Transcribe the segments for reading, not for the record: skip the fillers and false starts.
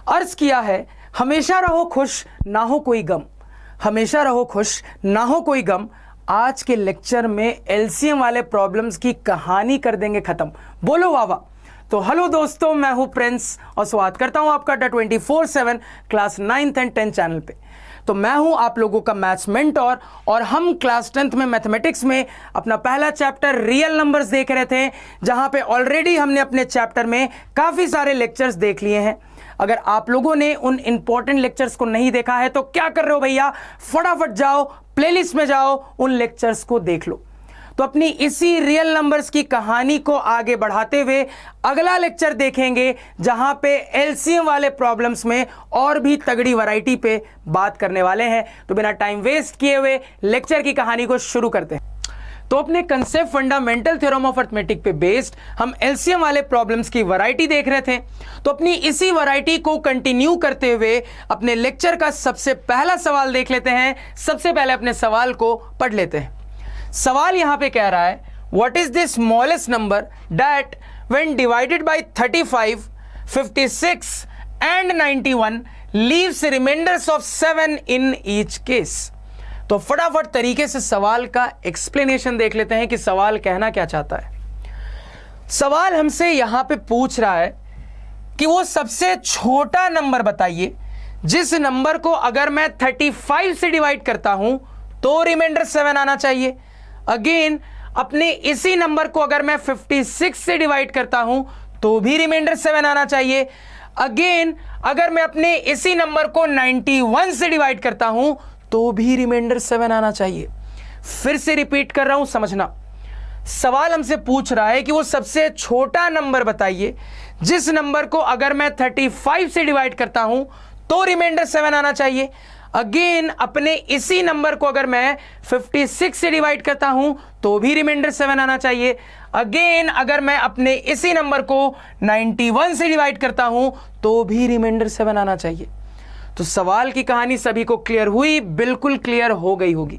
अर्ज किया है हमेशा रहो खुश ना हो कोई गम, हमेशा रहो खुश ना हो कोई गम। आज के लेक्चर में एलसीएम वाले प्रॉब्लम्स की कहानी कर देंगे खत्म। बोलो वाह वाह। तो हेलो दोस्तों, मैं हूं प्रिंस और स्वागत करता हूं आपका 24/7 class 9th and 10th channel पे। तो मैं हूं आप लोगों का मैथ्स मेंटोर और हम क्लास 10th में मैथमेटिक्स में अपना पहला चैप्टर रियल नंबर्स देख रहे थे, जहां पे ऑलरेडी हमने अपने चैप्टर में काफ़ी सारे लेक्चर्स देख लिए हैं। अगर आप लोगों ने उन इंपॉर्टेंट लेक्चर्स को नहीं देखा है तो क्या कर रहे हो भैया, फटाफट जाओ प्लेलिस्ट में जाओ, उन लेक्चर्स को देख लो। तो अपनी इसी रियल नंबर्स की कहानी को आगे बढ़ाते हुए अगला लेक्चर देखेंगे, जहां पे एलसीएम वाले प्रॉब्लम्स में और भी तगड़ी वैरायटी पे बात करने वाले हैं। तो बिना टाइम वेस्ट किए हुए लेक्चर की कहानी को शुरू करते हैं। तो अपने concept fundamental theorem of arithmetic पे बेस्ड हम एलसीएम वाले प्रॉब्लम्स की वैरायटी देख रहे थे। तो अपनी इसी वैरायटी को कंटिन्यू करते हुए अपने लेक्चर का सबसे पहला सवाल देख लेते हैं। सबसे पहले अपने सवाल को पढ़ लेते हैं। सवाल यहां पे कह रहा है, what is the smallest number that when divided by 35, 56 and 91 leaves reminders of 7 in each case. तो फटाफट तरीके से सवाल का एक्सप्लेनेशन देख लेते हैं कि सवाल कहना क्या चाहता है। सवाल हमसे यहां पे पूछ रहा है कि वो सबसे छोटा नंबर बताइए जिस नंबर को अगर मैं 35 से डिवाइड करता हूं तो रिमाइंडर 7 आना चाहिए। अगेन अपने इसी नंबर को अगर मैं 56 से डिवाइड करता हूं तो भी रिमाइंडर 7 आना चाहिए। अगेन अगर मैं अपने इसी नंबर को 91 से डिवाइड करता हूं तो भी रिमाइंडर 7 आना चाहिए। फिर से रिपीट कर रहा हूं, समझना। सवाल हमसे पूछ रहा है कि वो सबसे छोटा नंबर बताइए जिस नंबर को अगर मैं 35 से डिवाइड करता हूं तो रिमाइंडर 7 आना चाहिए। अगेन अपने इसी नंबर को अगर मैं 56 से डिवाइड करता हूं तो भी रिमाइंडर 7 आना चाहिए। अगेन अगर मैं अपने इसी नंबर को 91 से डिवाइड करता हूं तो भी रिमाइंडर 7 आना चाहिए। तो सवाल की कहानी सभी को क्लियर हुई? बिल्कुल क्लियर हो गई होगी।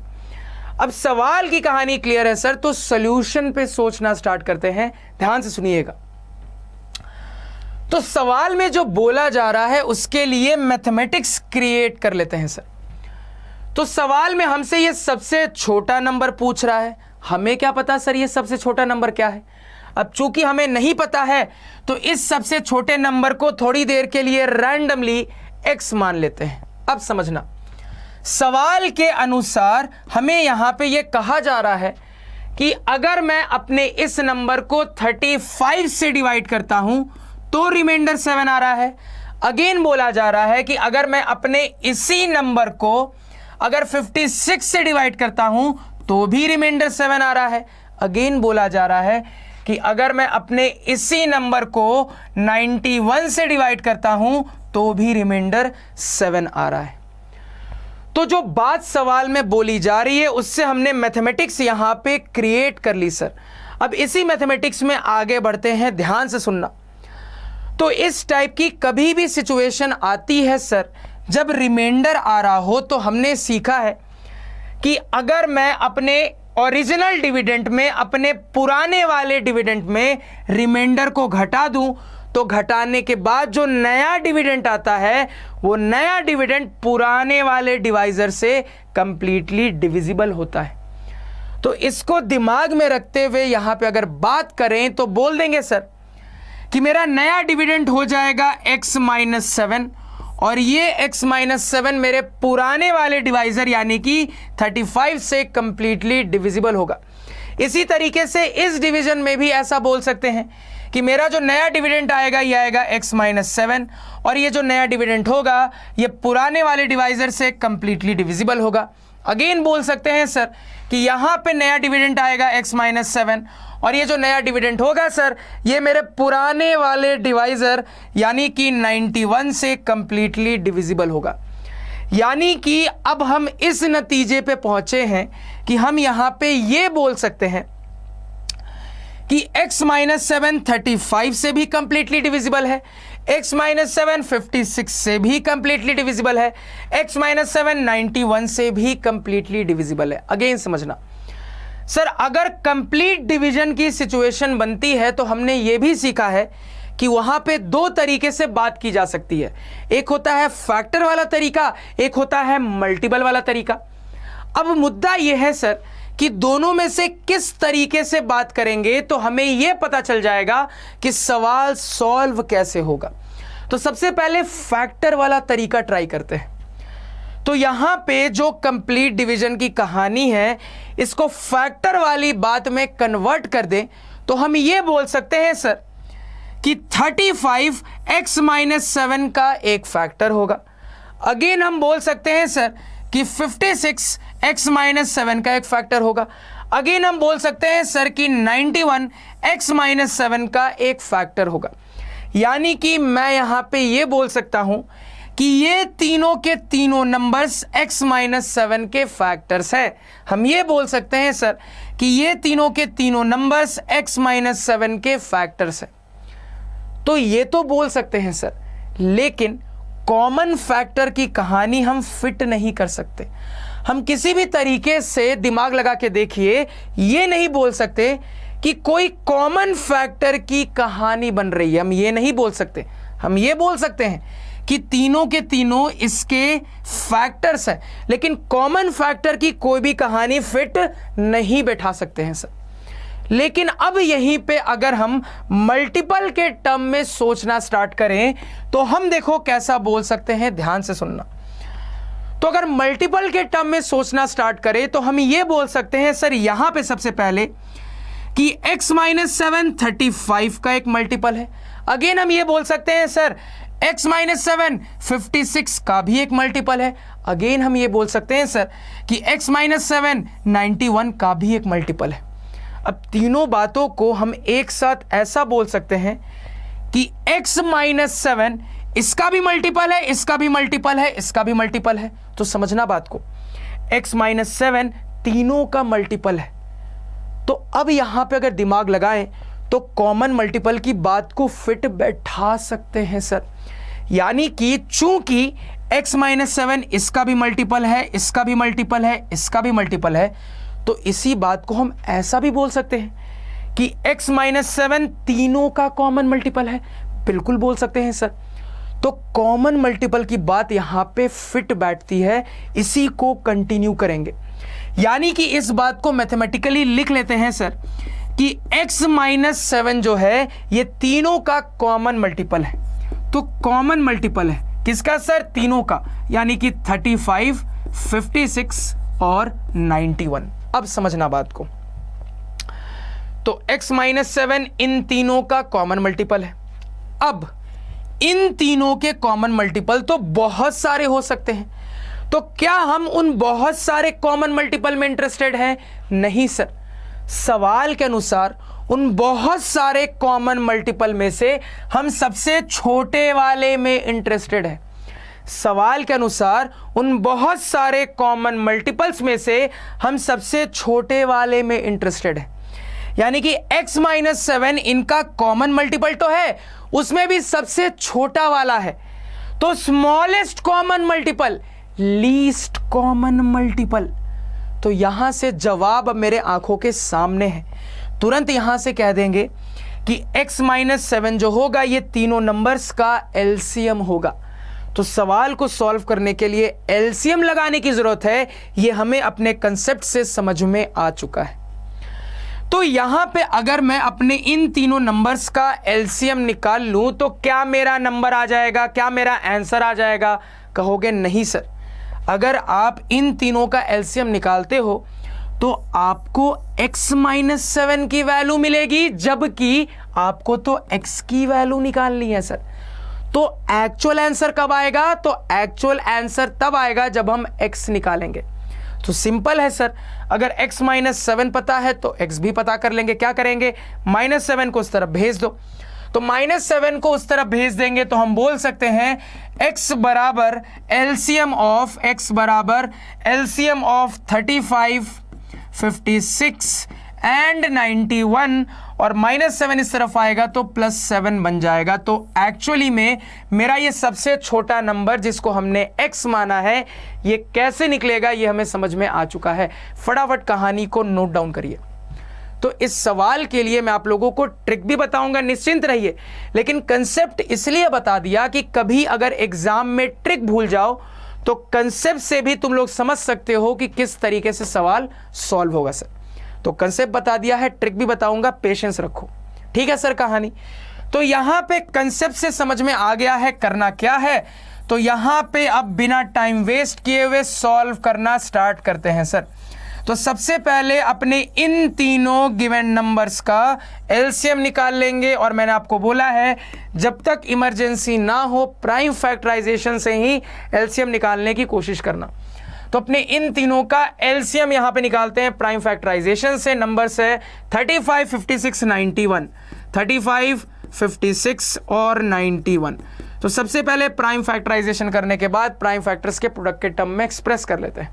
अब सवाल की कहानी क्लियर है सर, तो सॉल्यूशन पे सोचना स्टार्ट करते हैं। ध्यान से सुनिएगा। तो सवाल में जो बोला जा रहा है उसके लिए मैथमेटिक्स क्रिएट कर लेते हैं सर। तो सवाल में हमसे ये सबसे छोटा नंबर पूछ रहा है। हमें क्या पता सर ये सबसे छोटा नंबर क्या है? अब चूंकि हमें नहीं पता है तो इस सबसे छोटे नंबर को थोड़ी देर के लिए रैंडमली x मान लेते हैं। अब समझना, सवाल के अनुसार हमें यहां पे ये कहा जा रहा है कि अगर मैं अपने इस नंबर को 35 से डिवाइड करता हूं तो रिमाइंडर 7 आ रहा है। अगेन बोला जा रहा है कि अगर मैं अपने इसी नंबर को अगर 56 से डिवाइड करता हूं तो भी रिमाइंडर 7 आ रहा है। अगेन बोला जा रहा है कि अगर मैं अपने इसी नंबर को 91 से डिवाइड करता हूं तो भी रिमाइंडर 7 आ रहा है। तो जो बात सवाल में बोली जा रही है उससे हमने मैथमेटिक्स यहां पे क्रिएट कर ली सर। अब इसी मैथमेटिक्स में आगे बढ़ते हैं, ध्यान से सुनना। तो इस टाइप की कभी भी सिचुएशन आती है सर जब रिमाइंडर आ रहा हो, तो हमने सीखा है कि अगर मैं अपने ओरिजिनल डिविडेंड में अपने पुराने वाले डिविडेंड में रिमाइंडर को घटा दूं तो घटाने के बाद जो नया डिविडेंड आता है वो नया डिविडेंड पुराने वाले डिवाइजर से कंप्लीटली डिविजिबल होता है। तो इसको दिमाग में रखते हुए यहां पे अगर बात करें तो बोल देंगे सर कि मेरा नया डिविडेंड हो जाएगा x-7 और ये x-7 मेरे पुराने वाले डिवाइजर यानी कि 35 से कंप्लीटली डिविजिबल होगा। इसी तरीके से इस डिवीजन में भी ऐसा बोल सकते हैं कि मेरा जो नया डिविडेंड आएगा ये आएगा x-7 और ये जो नया डिविडेंड होगा ये पुराने वाले डिवाइजर से कंप्लीटली डिविजिबल होगा। अगेन बोल सकते हैं सर कि यहाँ पे नया डिविडेंड आएगा x-7 और ये जो नया डिविडेंड होगा सर ये मेरे पुराने वाले डिवाइजर यानी कि 91 से कंप्लीटली डिविजिबल होगा। यानी कि अब हम इस नतीजे पे पहुंचे हैं कि हम यहाँ पे ये बोल सकते हैं कि x-7 35 से भी कंप्लीटली डिविजिबल है, x-7 56 से भी कंप्लीटली डिविजिबल है, x-7 91 से भी कंप्लीटली डिविजिबल है। अगेन समझना सर, अगर कंप्लीट डिवीजन की सिचुएशन बनती है तो हमने ये भी सीखा है कि वहां पे दो तरीके से बात की जा सकती है। एक होता है फैक्टर वाला तरीका, एक होता है मल्टीपल वाला तरीका। अब मुद्दा यह है सर कि दोनों में से किस तरीके से बात करेंगे तो हमें यह पता चल जाएगा कि सवाल सॉल्व कैसे होगा। तो सबसे पहले फैक्टर वाला तरीका ट्राई करते हैं। तो यहां पे जो कंप्लीट डिवीजन की कहानी है, इसको फैक्टर वाली बात में कन्वर्ट कर दें तो हम ये बोल सकते हैं सर कि 35x-7 का एक फैक्टर होगा। अगेन हम बोल सकते हैं सर कि 56x-7 का एक फैक्टर होगा। अगेन हम बोल सकते हैं सर कि 91x-7 का एक फैक्टर होगा। यानी कि मैं यहां पे ये बोल सकता हूं कि ये तीनों के तीनों नंबर्स x-7 के फैक्टर्स है। हम ये बोल सकते हैं सर कि ये तीनों के तीनों नंबर्स x-7 के फैक्टर्स है। तो ये तो बोल सकते हैं सर, लेकिन कॉमन फैक्टर की कहानी हम फिट नहीं कर सकते। हम किसी भी तरीके से दिमाग लगा के देखिए, ये नहीं बोल सकते कि कोई कॉमन फैक्टर की कहानी बन रही है। हम ये नहीं बोल सकते। हम ये बोल सकते हैं कि तीनों के तीनों इसके फैक्टर्स हैं, लेकिन कॉमन फैक्टर की कोई भी कहानी फिट नहीं बैठा सकते हैं सर। लेकिन अब यहीं पे अगर हम मल्टीपल के टर्म में सोचना स्टार्ट करें तो हम देखो कैसा बोल सकते हैं, ध्यान से सुनना। तो अगर मल्टीपल के टर्म में सोचना स्टार्ट करें तो हम ये बोल सकते हैं सर यहां पे सबसे पहले कि x-7 35 का एक मल्टीपल है। अगेन हम ये बोल सकते हैं सर x-7 56 का भी एक मल्टीपल है। अगेन हम ये बोल सकते हैं सर कि x-7 91 का भी एक मल्टीपल है। अब तीनों बातों को हम एक साथ ऐसा बोल सकते हैं कि x-7 इसका भी मल्टीपल है, इसका भी मल्टीपल है, इसका भी मल्टीपल है। तो समझना बात को, x-7 तीनों का मल्टीपल है। तो अब यहां पे अगर दिमाग लगाएं तो कॉमन मल्टीपल की बात को फिट बैठा सकते हैं सर। यानी कि चूंकि x-7 इसका भी मल्टीपल है, इसका भी मल्टीपल है, इसका भी मल्टीपल है, तो इसी बात को हम ऐसा भी बोल सकते हैं कि x-7 तीनों का कॉमन मल्टीपल है। बिल्कुल बोल सकते हैं सर। तो कॉमन मल्टीपल की बात यहां पे फिट बैठती है, इसी को कंटिन्यू करेंगे। यानी कि इस बात को मैथमेटिकली लिख लेते हैं सर कि x-7 जो है ये तीनों का कॉमन मल्टीपल है। तो कॉमन मल्टीपल है किसका सर? तीनों का, यानी कि 35, 56 और 91। अब समझना बात को, तो x-7 इन तीनों का कॉमन मल्टीपल है। अब इन तीनों के कॉमन मल्टीपल तो बहुत सारे हो सकते हैं, तो क्या हम उन बहुत सारे कॉमन मल्टीपल में इंटरेस्टेड हैं? नहीं सर। सवाल के अनुसार उन बहुत सारे कॉमन मल्टीपल में से हम सबसे छोटे वाले में इंटरेस्टेड है। सवाल के अनुसार उन बहुत सारे कॉमन मल्टीपल्स में से हम सबसे छोटे वाले में इंटरेस्टेड है। यानी कि x-7 इनका कॉमन मल्टीपल तो है, उसमें भी सबसे छोटा वाला है। तो smallest common multiple, least common multiple. तो यहां से जवाब अब मेरे आंखों के सामने है। तुरंत यहां से कह देंगे कि x-7 जो होगा ये तीनों नंबर्स का एलसीएम होगा। तो सवाल को सॉल्व करने के लिए एलसीएम लगाने की जरूरत है, ये हमें अपने कंसेप्ट से समझ में आ चुका है। तो यहां पे अगर मैं अपने इन तीनों नंबर्स का एलसीएम निकाल लूं तो क्या मेरा नंबर आ जाएगा, क्या मेरा आंसर आ जाएगा? कहोगे नहीं सर। अगर आप इन तीनों का एलसीएम निकालते हो तो आपको x-7 की वैल्यू मिलेगी, जबकि आपको तो x की वैल्यू निकालनी है सर। तो एक्चुअल आंसर कब आएगा? तो एक्चुअल आंसर तब आएगा जब हम x निकालेंगे। तो सिंपल है सर, अगर x-7 पता है तो x भी पता कर लेंगे। क्या करेंगे? -7 को उस तरफ भेज दो। तो -7 को उस तरफ भेज देंगे तो हम बोल सकते हैं x बराबर एलसीएम ऑफ 35, 56 एंड 91, और -7 इस तरफ आएगा तो +7 बन जाएगा। तो एक्चुअली में मेरा ये सबसे छोटा नंबर जिसको हमने x माना है, ये कैसे निकलेगा ये हमें समझ में आ चुका है। फटाफट कहानी को नोट डाउन करिए। तो इस सवाल के लिए मैं आप लोगों को ट्रिक भी बताऊंगा, निश्चिंत रहिए। लेकिन कंसेप्ट इसलिए बता दिया कि कभी अगर एग्जाम में ट्रिक भूल जाओ तो कंसेप्ट से भी तुम लोग समझ सकते हो कि किस तरीके से सवाल सॉल्व होगा सर। तो कंसेप्ट बता दिया है, ट्रिक भी बताऊंगा, पेशेंस रखो, ठीक है सर। कहानी तो यहां पे कंसेप्ट से समझ में आ गया है करना क्या है। तो यहां पे अब बिना टाइम वेस्ट किए हुए सॉल्व करना स्टार्ट करते हैं सर। तो सबसे पहले अपने इन तीनों गिवन नंबर्स का एलसीएम निकाल लेंगे, और मैंने आपको बोला है जब तक इमरजेंसी ना हो प्राइम फैक्टराइजेशन से ही एलसीएम निकालने की कोशिश करना। तो अपने इन तीनों का एलसीएम यहां पे निकालते हैं प्राइम फैक्टराइजेशन से। नंबर्स है 35, 56, 91, 35, 56 और 91। तो सबसे पहले प्राइम फैक्टराइजेशन करने के बाद प्राइम फैक्टर्स के प्रोडक्ट के टर्म में एक्सप्रेस कर लेते हैं।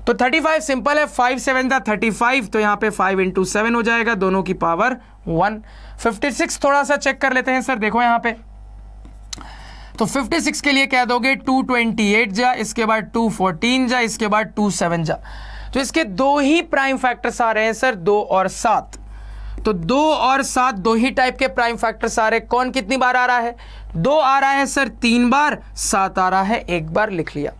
तो 35 सिंपल है, 5 7 था 35, तो यहां पे 5 × 7 हो जाएगा, दोनों की पावर 1। 56 थोड़ा सा चेक कर लेते हैं सर, देखो यहां पे। तो 56 के लिए कह दोगे 228 जा, इसके बाद 214 जा, इसके बाद 27 जा। तो इसके दो ही प्राइम फैक्टर्स आ रहे हैं सर, 2 और 7। तो 2 और 7 दो ही टाइप के प्राइम फैक्टर्स आ रहे हैं। कौन कितनी बार आ रहा है? 2 आ रहा है सर 3 बार, 7 आ रहा है 1 बार, लिख लिया।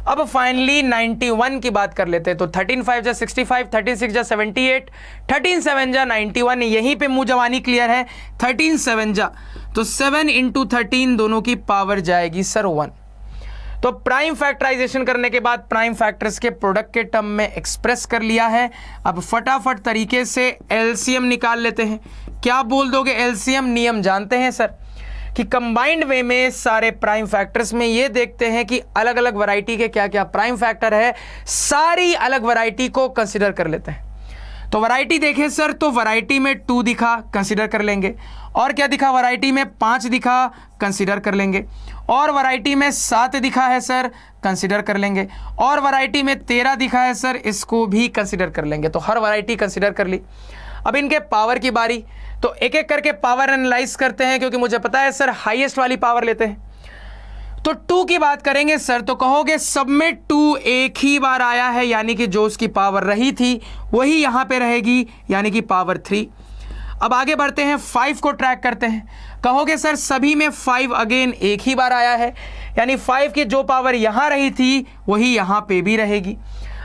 अब फाइनली 91 की बात कर लेते हैं। तो 13 5 जा 65, 36 जा 78, 13 7 जा 91। यहीं पे मुंह जवानी क्लियर है, 13 7 जा, तो 7 × 13 दोनों की पावर जाएगी सर 1। तो प्राइम फैक्टराइजेशन करने के बाद प्राइम फैक्टर्स के प्रोडक्ट के टर्म में एक्सप्रेस कर लिया है। अब फटाफट तरीके से एलसीएम निकाल लेते हैं। क्या बोल दोगे एलसीएम? नियम जानते हैं सर कि कंबाइंड वे में सारे प्राइम फैक्टर्स में ये देखते हैं कि अलग अलग वैरायटी के क्या क्या प्राइम फैक्टर है, सारी अलग वैरायटी को कंसीडर कर लेते हैं। तो वैरायटी देखें सर, तो वैरायटी में 2 दिखा, कंसीडर कर लेंगे। और क्या दिखा? वैरायटी में 5 दिखा, कंसीडर कर लेंगे। और वैरायटी में 7 दिखा है सर, कंसीडर कर लेंगे। और वैरायटी में 13 दिखा है सर, इसको भी कंसीडर कर लेंगे। तो हर वैरायटी कंसीडर कर ली। अब इनके पावर की बारी, तो एक एक करके पावर एनालाइज करते हैं, क्योंकि मुझे पता है सर हाईएस्ट वाली पावर लेते हैं। तो 2 की बात करेंगे सर, तो कहोगे सब में 2 एक ही बार आया है, यानी कि जो उसकी पावर रही थी वही यहां पे रहेगी, यानी कि पावर 3। अब आगे बढ़ते हैं, 5 को ट्रैक करते हैं। कहोगे सर सभी में 5 अगेन एक ही बार आया है, यानी 5 की जो पावर यहां रही थी वही यहां पे भी रहेगी।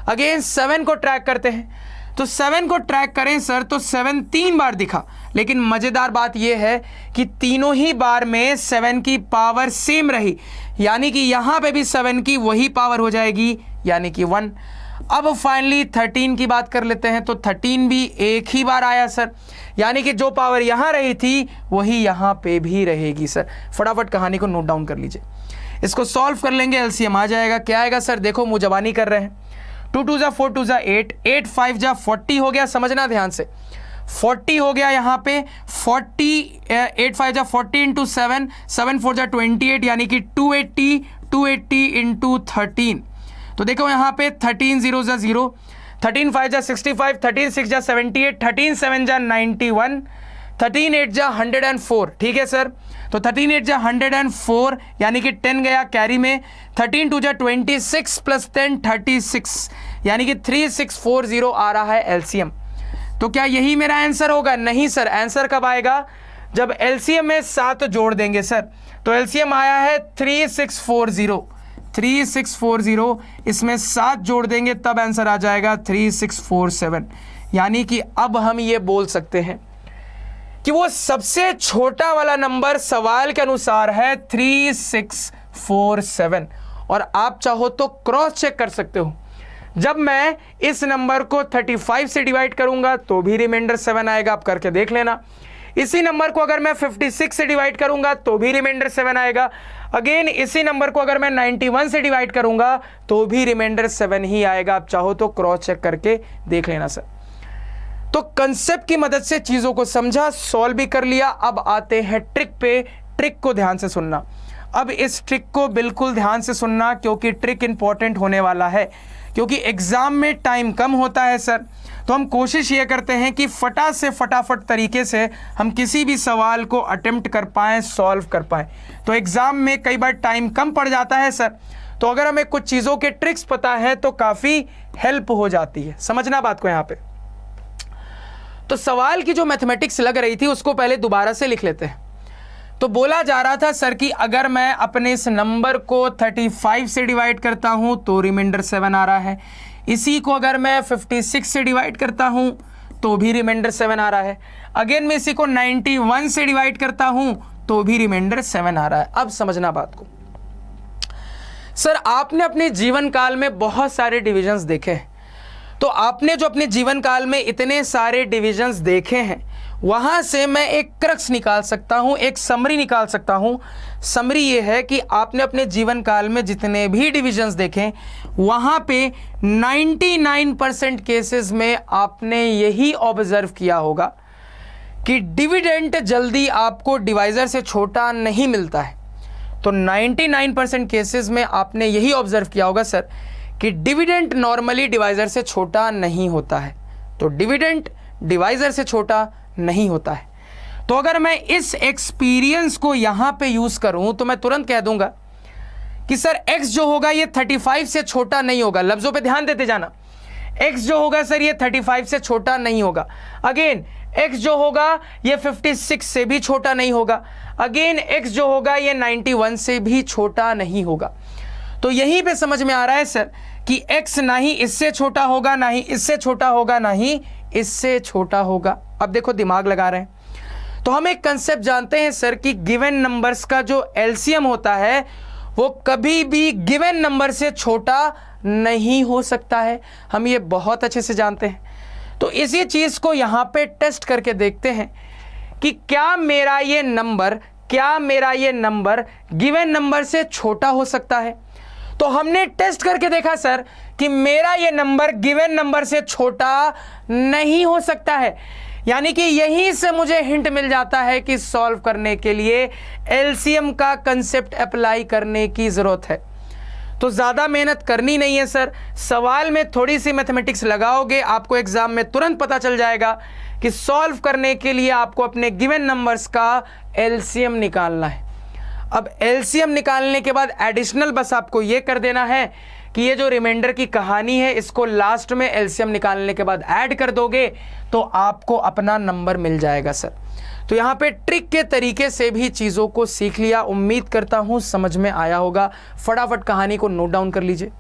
अगेन 7 को ट्रैक करते हैं। तो 7 को ट्रैक करें सर, तो 7 3 बार दिखा, लेकिन मजेदार बात यह है कि तीनों ही बार में 7 की पावर सेम रही, यानी कि यहां पे भी 7 की वही पावर हो जाएगी, यानी कि 1। अब फाइनली 13 की बात कर लेते हैं। तो 13 भी एक ही बार आया सर, यानी कि जो पावर यहां रही थी वही यहां पे भी रहेगी सर। फटाफट कहानी को नोट डाउन कर लीजिए, इसको सॉल्व कर लेंगे, एलसीएम आ जाएगा। क्या आएगा सर? देखो मुंह जबानी कर रहे हैं। 2 2 जा 4 2 जा 8, 8 5 जा 40 हो गया, समझना ध्यान से, 40 हो गया यहाँ पे 40, 8 5 जा 40 × 7, 7 4 जा 28, यानी कि 280 × 13। तो देखो यहाँ पे 13 0 जा 0, 13 5 जा 65, 13 6 जा 78, 13 7 जा 91, 13 8 जा 104। ठीक है सर, तो 13 8 जा 104, यानी कि 10 गया कैरी में। 13 2 जा 26 + 10 36, यानी कि 3640 आ रहा है एलसीएम। तो क्या यही मेरा आंसर होगा? नहीं सर, आंसर कब आएगा? जब एलसीएम में 7 जोड़ देंगे सर। तो एलसीएम आया है 3640, 3640, इसमें 7 जोड़ देंगे तब आंसर आ जाएगा 3647। यानी कि अब हम ये बोल सकते हैं कि वो सबसे छोटा वाला नंबर सवाल के अनुसार है 3647। और आप चाहो तो क्रॉस चेक कर सकते हो, जब मैं इस नंबर को 35 से डिवाइड करूंगा तो भी रिमाइंडर 7 आएगा, आप करके देख लेना। इसी नंबर को अगर मैं 56 से डिवाइड करूंगा तो भी रिमाइंडर 7 आएगा। अगेन इसी नंबर को अगर मैं 91 से डिवाइड करूंगा तो भी रिमाइंडर 7 ही आएगा। आप चाहो तो क्रॉस चेक करके देख लेना सर। तो कंसेप्ट की मदद से चीजों को समझा, सॉल्व भी कर लिया। अब आते हैं ट्रिक पे। ट्रिक को ध्यान से सुनना। अब इस ट्रिक को बिल्कुल ध्यान से सुनना, क्योंकि ट्रिक इंपॉर्टेंट होने वाला है, क्योंकि एग्जाम में टाइम कम होता है सर। तो हम कोशिश ये करते हैं कि फटाफट तरीके से हम किसी भी सवाल को अटेम्प्ट कर पाएं, सॉल्व कर पाएं। तो एग्जाम में कई बार टाइम कम पड़ जाता है सर, तो अगर हमें कुछ चीज़ों के ट्रिक्स पता है तो काफ़ी हेल्प हो जाती है। समझना बात को यहाँ पे। तो सवाल की जो मैथमेटिक्स लग रही थी उसको पहले दोबारा से लिख लेते हैं। तो बोला जा रहा था सर कि अगर मैं अपने इस नंबर को 35 से डिवाइड करता हूं तो रिमाइंडर 7 आ रहा है, इसी को अगर मैं 56 से डिवाइड करता हूं तो भी रिमाइंडर 7 आ रहा है, अगेन मैं इसी को 91 से डिवाइड करता हूं तो भी रिमाइंडर 7 आ रहा है। अब समझना बात को, सर आपने अपने जीवन काल में बहुत सारे डिविजन्स देखे हैं, तो आपने जो अपने जीवन काल में इतने सारे डिविजन्स देखे हैं वहां से मैं एक क्रक्स निकाल सकता हूं, एक समरी निकाल सकता हूं। समरी ये है कि आपने अपने जीवन काल में जितने भी डिविजन्स देखे वहां पे 99% केसेस में आपने यही ऑब्जर्व किया होगा कि डिविडेंड जल्दी आपको डिवाइजर से छोटा नहीं मिलता है। तो 99% केसेस में आपने यही ऑब्जर्व किया होगा सर कि डिविडेंड नॉर्मली डिवाइजर से छोटा नहीं होता है। तो डिविडेंड डिवाइजर से छोटा नहीं होता है। तो अगर मैं इस एक्सपीरियंस को यहां पे यूज करूं तो मैं तुरंत कह दूंगा कि सर x जो होगा ये 35 से छोटा नहीं होगा। लफ्जों पे ध्यान देते जाना, x जो होगा सर ये 35 से छोटा नहीं होगा। अगेन x जो होगा ये 56 से भी छोटा नहीं होगा। अगेन x जो होगा ये 91 से भी छोटा नहीं होगा। तो यहीं पे समझ में आ रहा है सर कि x ना ही इससे छोटा होगा, ना ही इससे छोटा होगा, ना ही इससे छोटा होगा। अब देखो दिमाग लगा रहे हैं तो हम एक कंसेप्ट जानते हैं सर कि गिवन नंबर्स का जो एलसीएम होता है वो कभी भी गिवन नंबर से छोटा नहीं हो सकता है। हम ये बहुत अच्छे से जानते हैं। तो इसी चीज को यहां पे टेस्ट करके देखते हैं कि क्या मेरा ये नंबर गिवन नंबर से छोटा हो सकता है। तो हमने टेस्ट करके देखा सर कि मेरा ये नंबर गिवन नंबर से छोटा नहीं हो सकता है। यानी कि यहीं से मुझे हिंट मिल जाता है कि सॉल्व करने के लिए एलसीएम का कंसेप्ट अप्लाई करने की जरूरत है। तो ज्यादा मेहनत करनी नहीं है सर, सवाल में थोड़ी सी मैथमेटिक्स लगाओगे आपको एग्जाम में तुरंत पता चल जाएगा कि सॉल्व करने के लिए आपको अपने गिवन नंबर्स का एलसीएम निकालना है। अब एलसीएम निकालने के बाद एडिशनल बस आपको यह कर देना है कि ये जो रिमाइंडर की कहानी है इसको लास्ट में एलसीएम निकालने के बाद ऐड कर दोगे तो आपको अपना नंबर मिल जाएगा सर। तो यहाँ पे ट्रिक के तरीके से भी चीज़ों को सीख लिया, उम्मीद करता हूँ समझ में आया होगा। फटाफट कहानी को नोट डाउन कर लीजिए।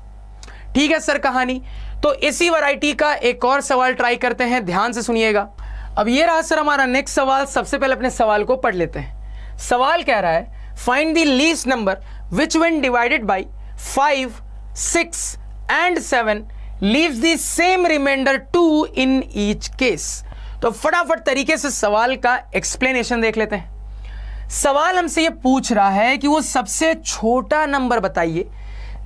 ठीक है सर कहानी, तो इसी वैरायटी का एक और सवाल ट्राई करते हैं, ध्यान से सुनिएगा। अब ये रहा सर हमारा नेक्स्ट सवाल। सबसे पहले अपने सवाल को पढ़ लेते हैं। सवाल कह रहा है find the least number which when divided bye 5, 6 and 7 leaves the same remainder 2 in each case। तो फटाफट तरीके से सवाल का एक्सप्लेनेशन देख लेते हैं। सवाल हमसे ये पूछ रहा है कि वो सबसे छोटा नंबर बताइए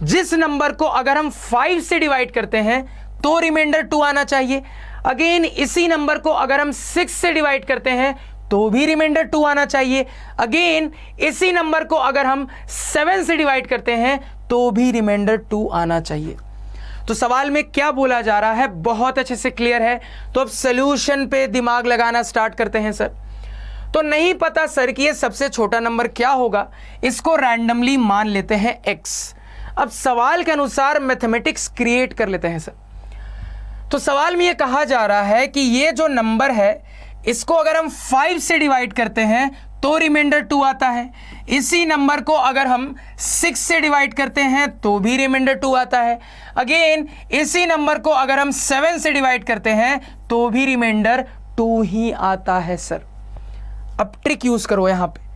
जिस नंबर को अगर हम 5 से डिवाइड करते हैं तो रिमाइंडर 2 आना चाहिए। अगेन इसी नंबर को अगर हम 6 से डिवाइड करते हैं तो भी रिमाइंडर 2 आना चाहिए। अगेन इसी नंबर को अगर हम 7 से डिवाइड करते हैं तो भी रिमाइंडर 2 आना चाहिए। तो सवाल में क्या बोला जा रहा है बहुत अच्छे से क्लियर है। तो अब सॉल्यूशन पे दिमाग लगाना स्टार्ट करते हैं सर। तो नहीं पता सर कि ये सबसे छोटा नंबर क्या होगा, इसको रैंडमली मान लेते हैं x। अब सवाल के अनुसार मैथमेटिक्स क्रिएट कर लेते हैं सर। तो सवाल में ये कहा जा रहा है कि ये जो नंबर है इसको अगर हम 5 से डिवाइड करते हैं तो रिमाइंडर 2 आता है। इसी नंबर को अगर हम 6 से डिवाइड करते हैं तो भी रिमाइंडर 2 आता है। अगेन इसी नंबर को अगर हम 7 से डिवाइड करते हैं तो भी रिमाइंडर 2 ही आता है सर। अब ट्रिक यूज करो यहां पे।